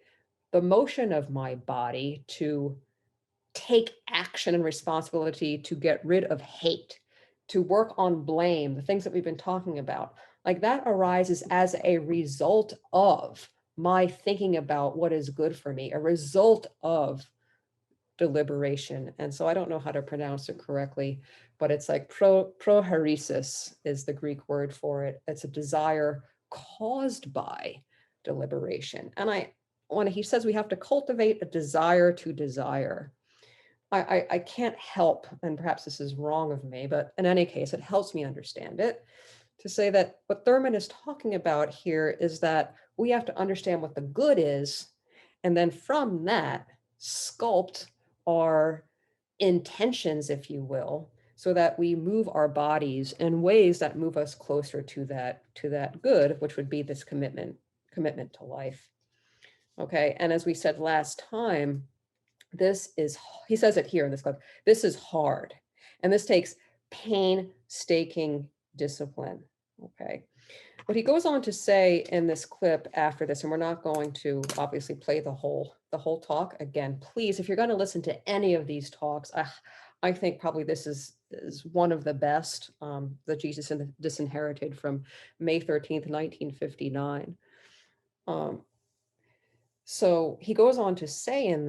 the motion of my body to take action and responsibility to get rid of hate, to work on blame, the things that we've been talking about, like that arises as a result of my thinking about what is good for me, a result of deliberation. And so I don't know how to pronounce it correctly, but it's like prohairesis is the Greek word for it. It's a desire caused by deliberation. And when he says we have to cultivate a desire to desire, I can't help, and perhaps this is wrong of me, but in any case, it helps me understand it, to say that what Thurman is talking about here is that we have to understand what the good is, and then from that, sculpt our intentions, if you will, so that we move our bodies in ways that move us closer to that good, which would be this commitment to life. Okay, and as we said last time, this is, he says it here in this clip, this is hard. And this takes painstaking discipline, okay? What he goes on to say in this clip after this, and we're not going to obviously play the whole talk. Again, please, if you're going to listen to any of these talks, I think probably this is one of the best that Jesus Disinherited from May 13th, 1959. So he goes on to say in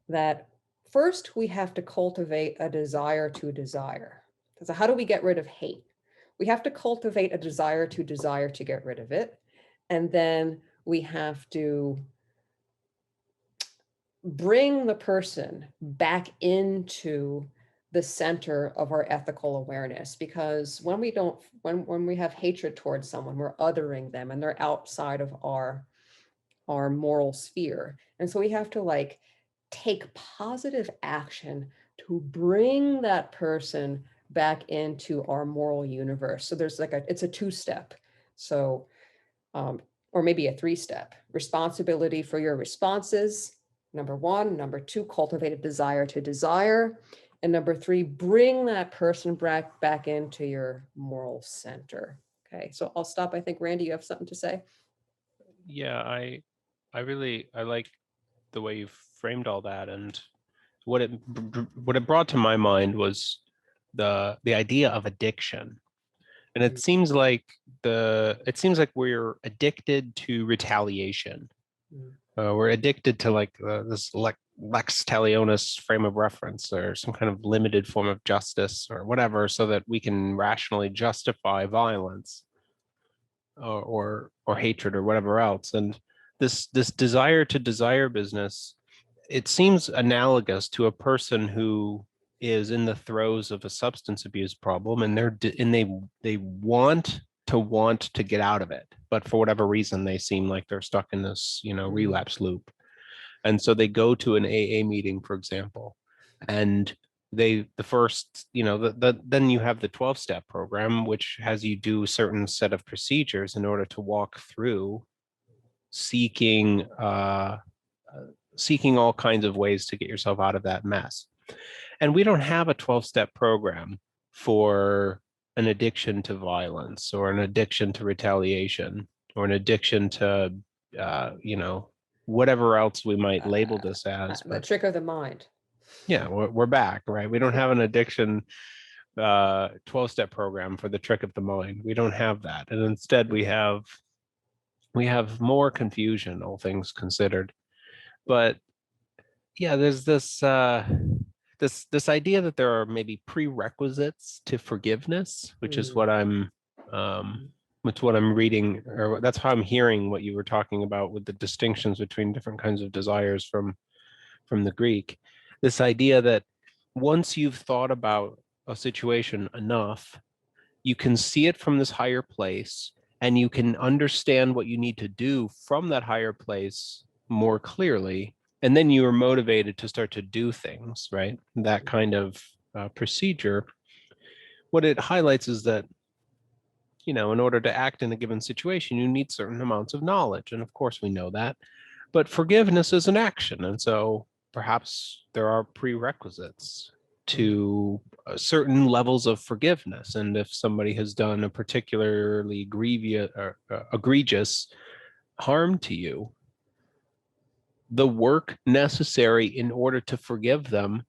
that first we have to cultivate a desire to desire. So how do we get rid of hate? We have to cultivate a desire to get rid of it. And then we have to bring the person back into the center of our ethical awareness, because when we have hatred towards someone, we're othering them and they're outside of our moral sphere. And so we have to like take positive action to bring that person back into our moral universe. So there's like it's a 2-step. So, or maybe a 3-step: responsibility for your responses, number 1; number 2, cultivated desire to desire; and number 3, bring that person back into your moral center. Okay, so I'll stop. I think, Randy, you have something to say? Yeah, I like the way you framed all that, and what it brought to my mind was the idea of addiction. And it seems like we're addicted to retaliation. We're addicted to like this lex talionis frame of reference, or some kind of limited form of justice or whatever, so that we can rationally justify violence or hatred or whatever else. And this desire to desire business, it seems analogous to a person who is in the throes of a substance abuse problem, and they want to get out of it, but for whatever reason they seem like they're stuck in this relapse loop. And so they go to an AA meeting, for example, and then you have the 12-step program, which has you do a certain set of procedures in order to walk through seeking all kinds of ways to get yourself out of that mess. And we don't have a 12-step program for an addiction to violence, or an addiction to retaliation, or an addiction to whatever else we might label this as. The trick of the mind. Yeah, we're back, right? We don't have an addiction 12-step program for the trick of the mind. We don't have that. And instead we have more confusion, all things considered. But yeah, there's this idea that there are maybe prerequisites to forgiveness, which is what I'm reading, or that's how I'm hearing what you were talking about with the distinctions between different kinds of desires from the Greek. This idea that once you've thought about a situation enough, you can see it from this higher place, and you can understand what you need to do from that higher place more clearly, and then you are motivated to start to do things, right? That kind of procedure. What it highlights is that, in order to act in a given situation, you need certain amounts of knowledge, and of course we know that. But forgiveness is an action, and so perhaps there are prerequisites to certain levels of forgiveness. And if somebody has done a particularly egregious harm to you, the work necessary in order to forgive them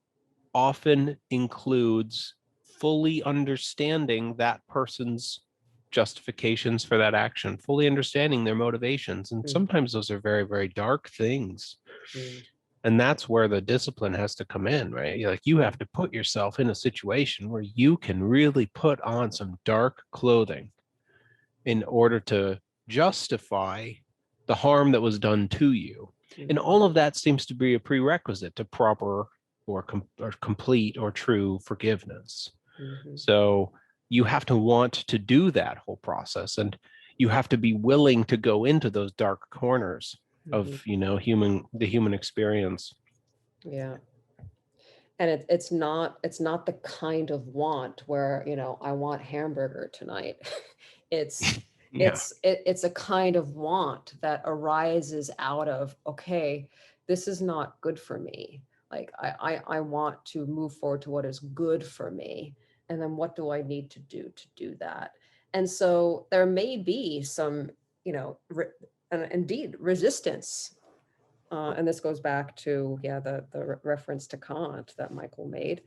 often includes fully understanding that person's justifications for that action, fully understanding their motivations. And sometimes those are very, very dark things. And that's where the discipline has to come in, right? You have to put yourself in a situation where you can really put on some dark clothing in order to justify the harm that was done to you. And all of that seems to be a prerequisite to proper or complete or true forgiveness. So you have to want to do that whole process, and you have to be willing to go into those dark corners of the human experience. Yeah. And it's not the kind of want where, I want hamburger tonight. It's a kind of want that arises out of, okay, this is not good for me. Like I want to move forward to what is good for me. And then what do I need to do that? And so there may be some, and indeed resistance. And this goes back to, the reference to Kant that Michael made,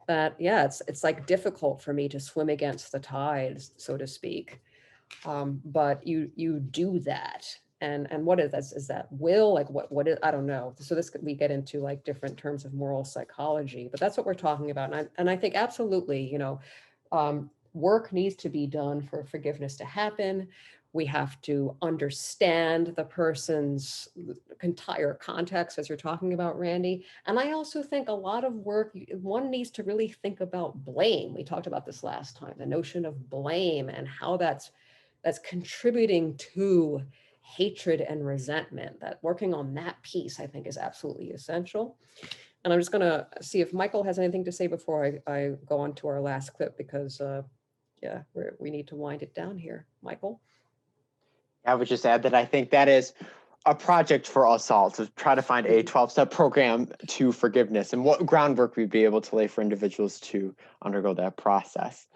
that, it's like difficult for me to swim against the tide, so to speak. But you do that. And what is that? Is that will? Like what is, I don't know. So we get into like different terms of moral psychology, but that's what we're talking about. And I think absolutely, work needs to be done for forgiveness to happen. We have to understand the person's entire context, as you're talking about, Randy. And I also think a lot of work, one needs to really think about blame. We talked about this last time, the notion of blame and how that's contributing to hatred and resentment. That working on that piece, I think, is absolutely essential. And I'm just going to see if Michael has anything to say before I go on to our last clip, because yeah, we need to wind it down here. Michael? I would just add that I think that is a project for us all, to try to find a 12-step program to forgiveness and what groundwork we'd be able to lay for individuals to undergo that process.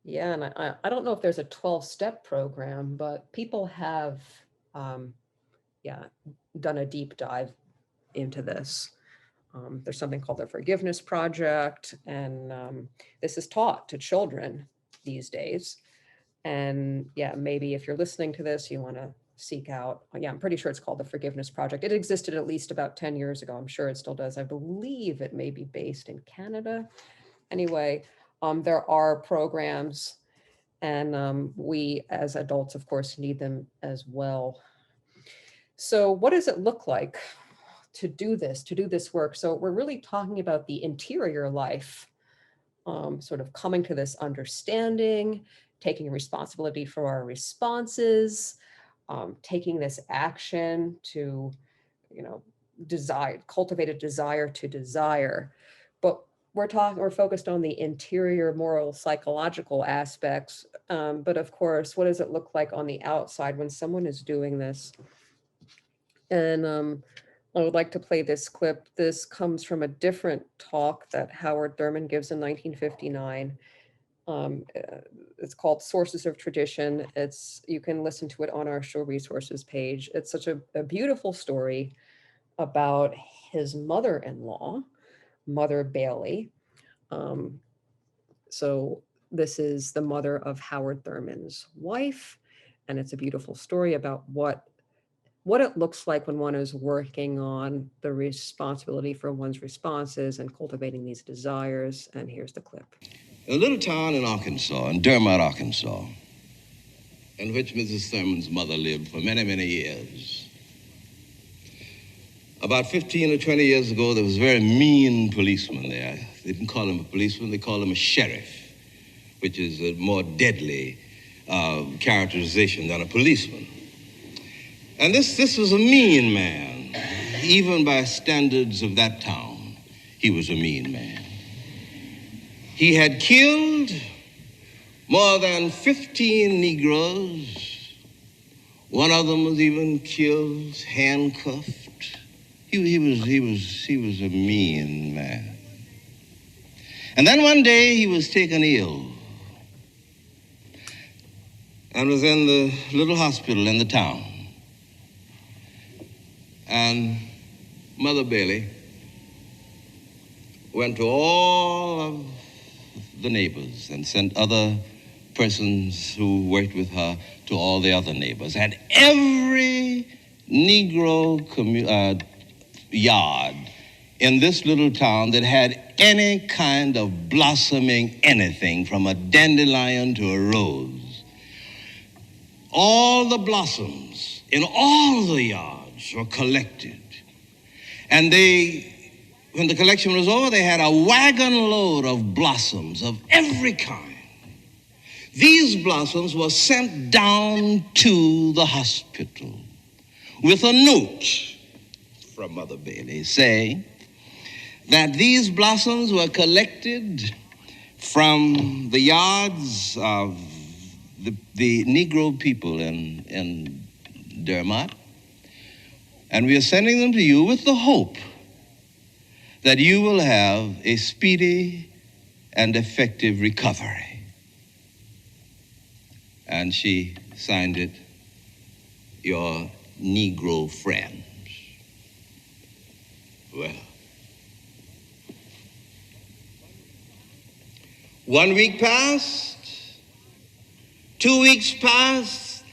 Yeah, and I don't know if there's a 12-step program, but people have done a deep dive into this. There's something called the Forgiveness Project, and this is taught to children these days. And yeah, maybe if you're listening to this, you want to seek out, I'm pretty sure it's called the Forgiveness Project. It existed at least about 10 years ago. I'm sure it still does. I believe it may be based in Canada. Anyway, there are programs, and we as adults, of course, need them as well. So what does it look like to do this work? So we're really talking about the interior life, sort of coming to this understanding, taking responsibility for our responses, taking this action to, cultivate a desire to desire. But we're focused on the interior moral psychological aspects. But of course, what does it look like on the outside when someone is doing this? And I would like to play this clip. This comes from a different talk that Howard Thurman gives in 1959. It's called Sources of Tradition. You can listen to it on our show resources page. It's such a beautiful story about his mother-in-law, Mother Bailey. So this is the mother of Howard Thurman's wife, and it's a beautiful story about what it looks like when one is working on the responsibility for one's responses and cultivating these desires. And here's the clip. In a little town in Arkansas, in Dermot, Arkansas, in which Mrs. Thurman's mother lived for many, many years. About 15 or 20 years ago, there was a very mean policeman there. They didn't call him a policeman, they called him a sheriff, which is a more deadly characterization than a policeman. And this was a mean man. Even by standards of that town, he was a mean man. He had killed more than 15 Negroes. One of them was even killed, handcuffed. He was a mean man. And then one day he was taken ill and was in the little hospital in the town. And Mother Bailey went to all of the neighbors and sent other persons who worked with her to all the other neighbors. And every Negro yard in this little town that had any kind of blossoming anything, from a dandelion to a rose, all the blossoms in all the yards were collected. And when the collection was over, they had a wagon load of blossoms of every kind. These blossoms were sent down to the hospital with a note from Mother Bailey saying that these blossoms were collected from the yards of the Negro people in Dermot, and we are sending them to you with the hope that you will have a speedy and effective recovery. And she signed it, your Negro friends. Well, 1 week passed, 2 weeks passed,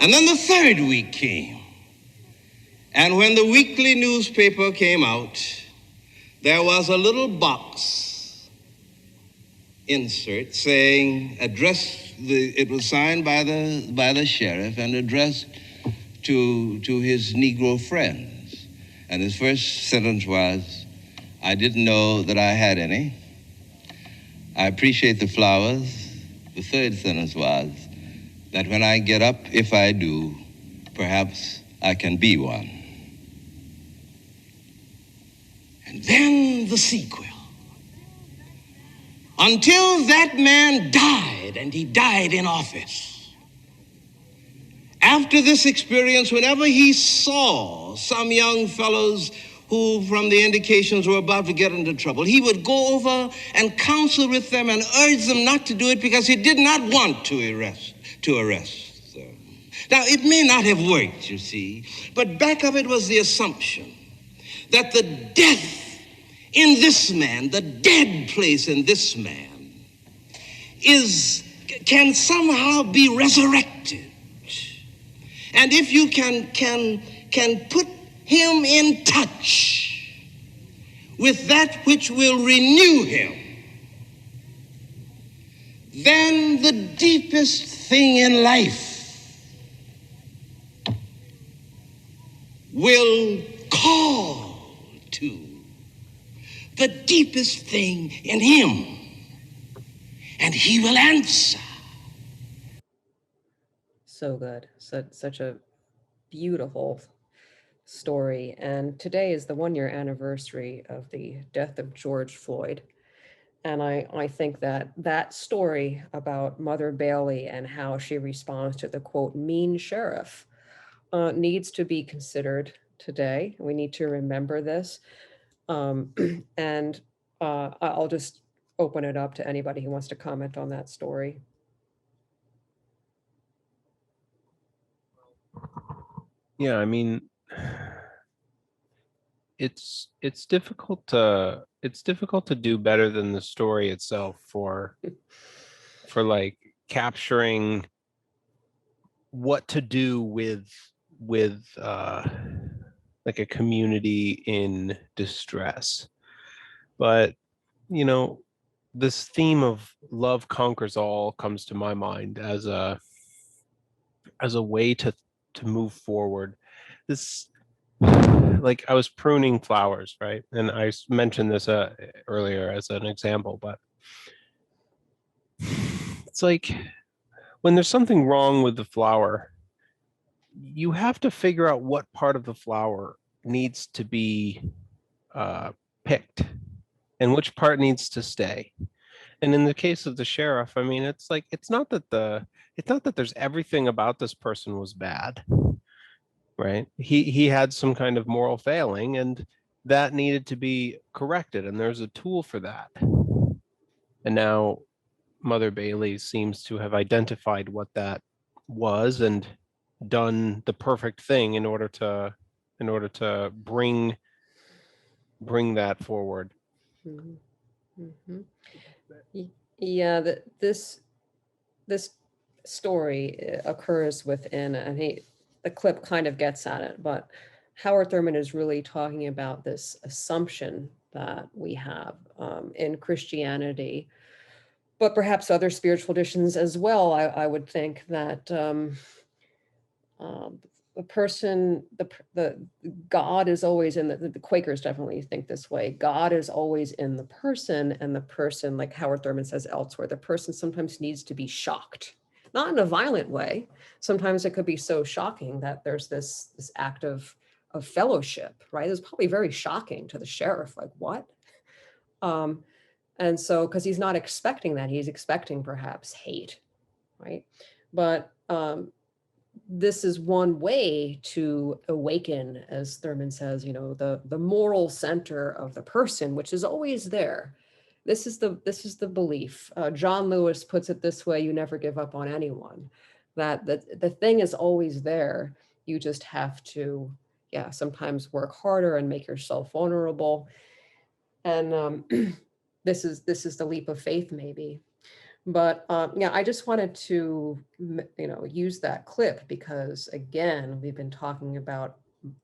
and then the third week came. And when the weekly newspaper came out, there was a little box insert saying, it was signed by the sheriff and addressed to his Negro friends. And his first sentence was, "I didn't know that I had any. I appreciate the flowers." The third sentence was, "that when I get up, if I do, perhaps I can be one." And then the sequel. Until that man died, and he died in office. After this experience, whenever he saw some young fellows who, from the indications, were about to get into trouble, he would go over and counsel with them and urge them not to do it because he did not want to arrest them. Now, it may not have worked, you see, but back of it was the assumption that the death in this man, the dead place in this man, can somehow be resurrected. And if you can put him in touch with that which will renew him, then the deepest thing in life will call to the deepest thing in him, and he will answer. So good. Such a beautiful story. And today is the 1-year anniversary of the death of George Floyd. And I think that story about Mother Bailey and how she responds to the, quote, mean sheriff needs to be considered today. We need to remember this. And I'll just open it up to anybody who wants to comment on that story. Yeah, I mean, it's difficult to do better than the story itself for like capturing what to do with like a community in distress. But this theme of love conquers all comes to my mind as a way to move forward. This, like, I was pruning flowers, right? And I mentioned this earlier as an example, but it's like when there's something wrong with the flower, you have to figure out what part of the flower needs to be picked and which part needs to stay. And in the case of the sheriff, I mean, it's like, it's not that there's everything about this person was bad, right? He had some kind of moral failing, and that needed to be corrected, and there's a tool for that. And now Mother Bailey seems to have identified what that was and done the perfect thing in order to bring that forward. Mm-hmm. Mm-hmm. Yeah, this story occurs within, and the clip kind of gets at it, but Howard Thurman is really talking about this assumption that we have in Christianity, but perhaps other spiritual traditions as well. I would think that the person, the God is always in the Quakers definitely think this way. God is always in the person, and the person, like Howard Thurman says elsewhere, the person sometimes needs to be shocked, not in a violent way. Sometimes it could be so shocking that there's this act of fellowship, right? It's probably very shocking to the sheriff, like what? And so, because he's not expecting that, he's expecting perhaps hate, right? But this is one way to awaken, as Thurman says, the moral center of the person, which is always there. This is the belief. John Lewis puts it this way: you never give up on anyone. That the thing is always there. You just have to, sometimes work harder and make yourself vulnerable. And this is the leap of faith, maybe. But I just wanted to, use that clip because, again, we've been talking about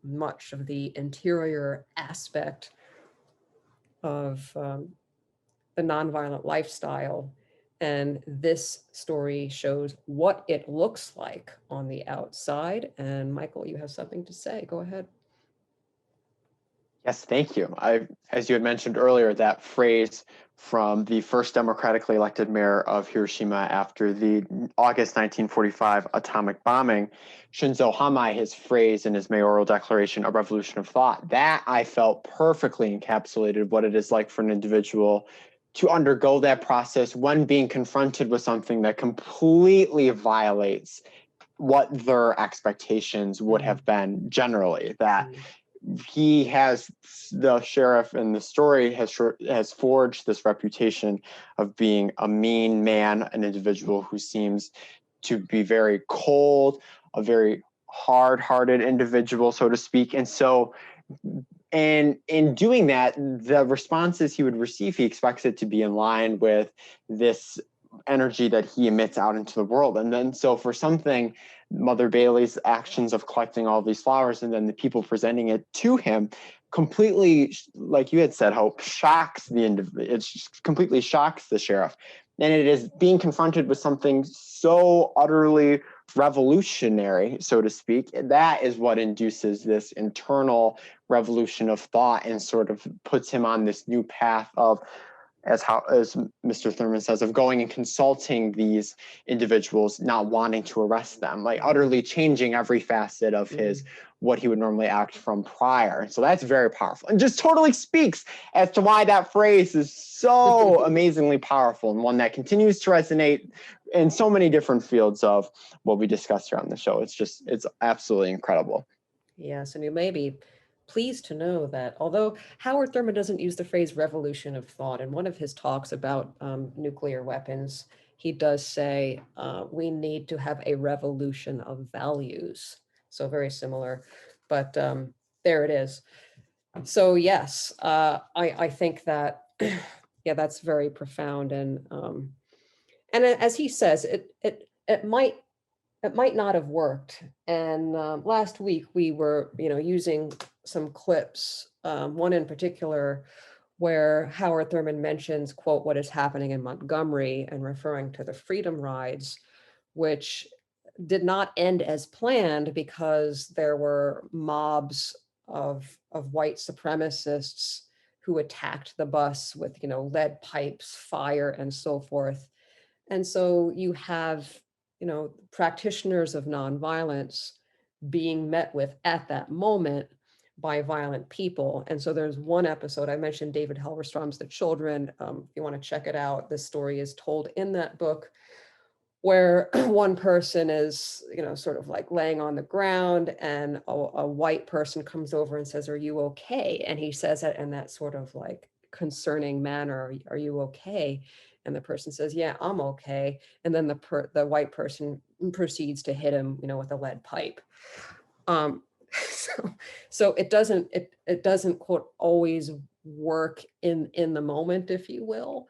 much of the interior aspect of the nonviolent lifestyle. And this story shows what it looks like on the outside. And Michael, you have something to say. Go ahead. Yes, thank you. As you had mentioned earlier, that phrase from the first democratically elected mayor of Hiroshima after the August 1945 atomic bombing, Shinzo Hamai, his phrase in his mayoral declaration, a revolution of thought, that I felt perfectly encapsulated what it is like for an individual to undergo that process when being confronted with something that completely violates what their expectations would have been generally. That he has, the sheriff in the story has forged this reputation of being a mean man, an individual who seems to be very cold, a very hard-hearted individual, so to speak. And so, and in doing that, the responses he would receive, he expects it to be in line with this energy that he emits out into the world. And then, so for something, Mother Bailey's actions of collecting all these flowers and then the people presenting it to him completely, like you had said, Hope, shocks the individual. It completely shocks the sheriff. And it is being confronted with something so utterly revolutionary, so to speak, that is what induces this internal revolution of thought and sort of puts him on this new path of, as Mr. Thurman says, of going and consulting these individuals, not wanting to arrest them, like utterly changing every facet of his, what he would normally act from prior. So that's very powerful and just totally speaks as to why that phrase is so amazingly powerful and one that continues to resonate in so many different fields of what we discussed here on the show. It's absolutely incredible. Yes, and you may be pleased to know that although Howard Thurman doesn't use the phrase revolution of thought, in one of his talks about nuclear weapons, he does say we need to have a revolution of values. So very similar, but there it is. So yes, I think that, yeah, that's very profound. And as he says, it might not have worked. And last week we were, using some clips, one in particular where Howard Thurman mentions, quote, what is happening in Montgomery, and referring to the Freedom Rides, which did not end as planned because there were mobs of white supremacists who attacked the bus with, lead pipes, fire, and so forth. And so you have, practitioners of nonviolence being met with at that moment by violent people. And so there's one episode, I mentioned David Halberstrom's The Children. If you want to check it out, this story is told in that book, where one person is, sort of like laying on the ground, and a white person comes over and says, "Are you okay?" And he says it in that sort of like concerning manner, "Are you okay?" And the person says, "Yeah, I'm okay." And then the white person proceeds to hit him, with a lead pipe. So it doesn't quote always work in the moment, if you will.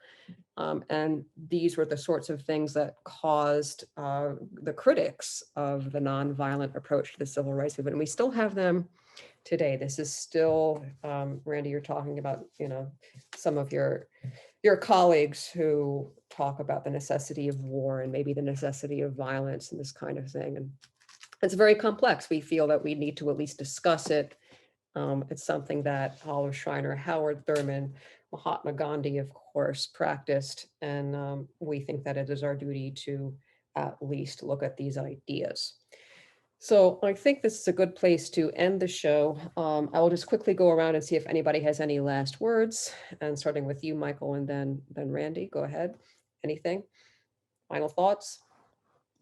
And these were the sorts of things that caused the critics of the nonviolent approach to the civil rights movement. And we still have them today. This is still, Randy, you're talking about, some of your colleagues who talk about the necessity of war and maybe the necessity of violence and this kind of thing. And it's very complex. We feel that we need to at least discuss it. It's something that Olive Schreiner, Howard Thurman, Mahatma Gandhi, of course, practiced. And we think that it is our duty to at least look at these ideas. So I think this is a good place to end the show. I will just quickly go around and see if anybody has any last words, and starting with you, Michael, and then Randy, go ahead. Anything? Final thoughts?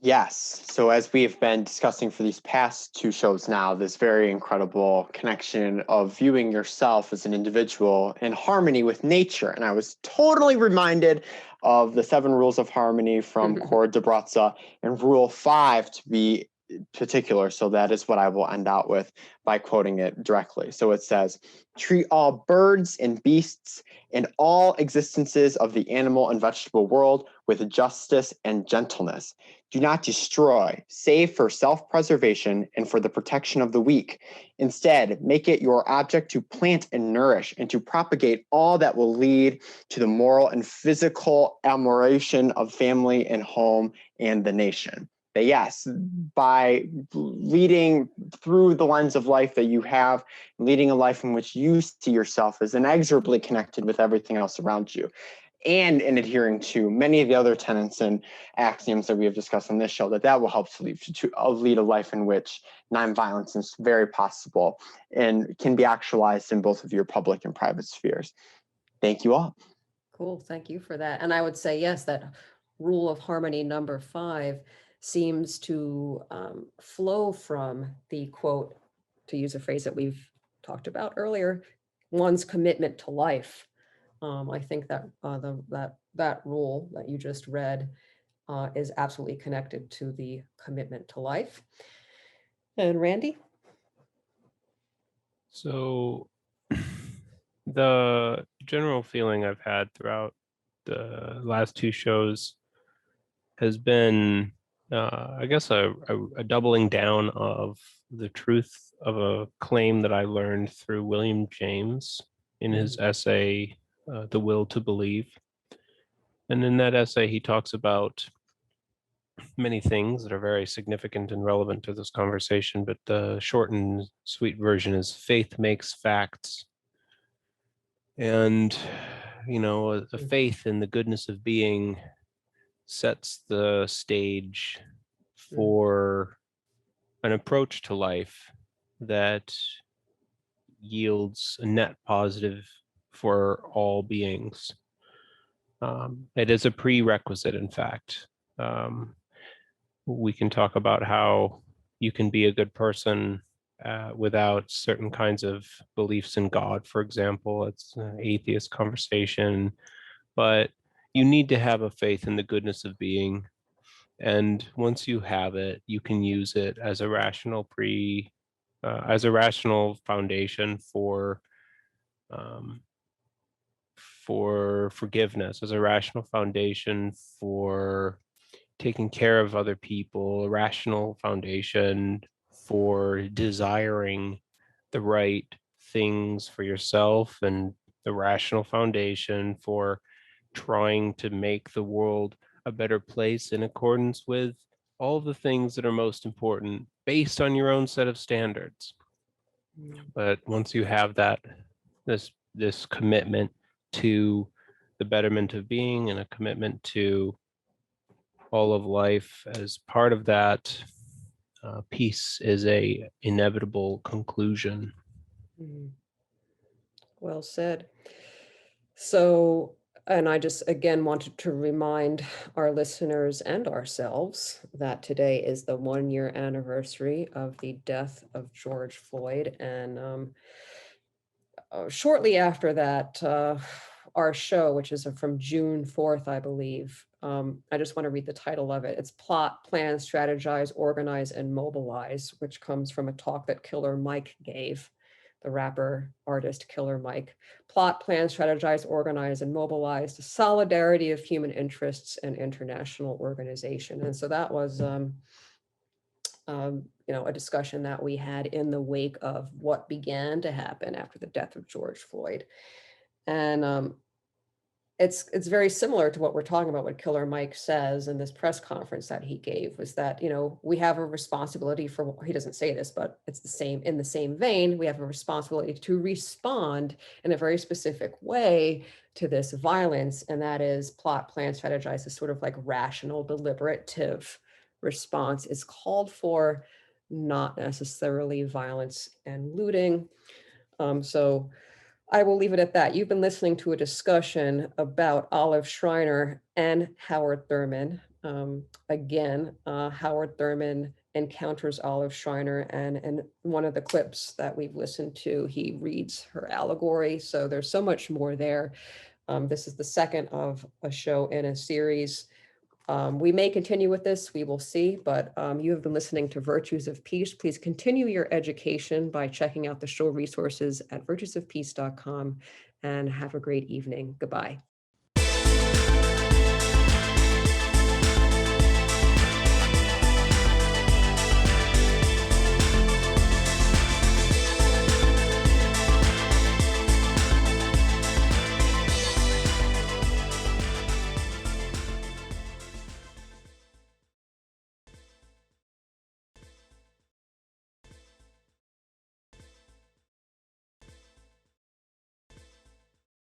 Yes. So as we've been discussing for these past two shows now, this very incredible connection of viewing yourself as an individual in harmony with nature. And I was totally reminded of the 7 rules of harmony from Cora de Brazza, and rule 5 to be particular. So that is what I will end out with by quoting it directly. So it says, treat all birds and beasts and all existences of the animal and vegetable world with justice and gentleness. Do not destroy, save for self-preservation and for the protection of the weak. Instead, make it your object to plant and nourish and to propagate all that will lead to the moral and physical admiration of family and home and the nation. But yes, by leading through the lens of life that you have, leading a life in which you see yourself as inexorably connected with everything else around you, and in adhering to many of the other tenets and axioms that we have discussed on this show, that will help to lead a life in which nonviolence is very possible and can be actualized in both of your public and private spheres. Thank you all. Cool, thank you for that. And I would say, yes, that rule of harmony number 5 seems to flow from the quote, to use a phrase that we've talked about earlier, one's commitment to life. I think that that rule that you just read is absolutely connected to the commitment to life. And Randy? So the general feeling I've had throughout the last 2 shows has been, I guess, a doubling down of the truth of a claim that I learned through William James in his essay, The Will to Believe. And in that essay, he talks about many things that are very significant and relevant to this conversation, but the short and sweet version is faith makes facts. And, a faith in the goodness of being sets the stage for an approach to life that yields a net positive for all beings. It is a prerequisite, in fact. We can talk about how you can be a good person without certain kinds of beliefs in God, for example. It's an atheist conversation, but you need to have a faith in the goodness of being. And once you have it, you can use it as a rational foundation for forgiveness, as a rational foundation for taking care of other people, a rational foundation for desiring the right things for yourself, and the rational foundation for trying to make the world a better place in accordance with all the things that are most important based on your own set of standards. But once you have this commitment to the betterment of being and a commitment to all of life as part of that, peace is a inevitable conclusion. Well said. So, and I just again wanted to remind our listeners and ourselves that today is the 1-year anniversary of the death of George Floyd. And shortly after that, our show, which is from June 4th, I believe, I just want to read the title of it. It's Plot, Plan, Strategize, Organize, and Mobilize, which comes from a talk that Killer Mike gave, the rapper, artist Killer Mike. Plot, Plan, Strategize, Organize, and Mobilize, the solidarity of human interests and international organization. And so that was a discussion that we had in the wake of what began to happen after the death of George Floyd. And it's very similar to what we're talking about, what Killer Mike says in this press conference that he gave, was that, we have a responsibility for, he doesn't say this, but it's in the same vein, we have a responsibility to respond in a very specific way to this violence. And that is plot, plan, strategize, this sort of like rational, deliberative response is called for, not necessarily violence and looting. So I will leave it at that. You've been listening to a discussion about Olive Schreiner and Howard Thurman. Howard Thurman encounters Olive Schreiner, and in one of the clips that we've listened to, he reads her allegory. So there's so much more there. This is the second of a show in a series We may continue with this, we will see, but you have been listening to Virtues of Peace. Please continue your education by checking out the show resources at virtuesofpeace.com, and have a great evening. Goodbye.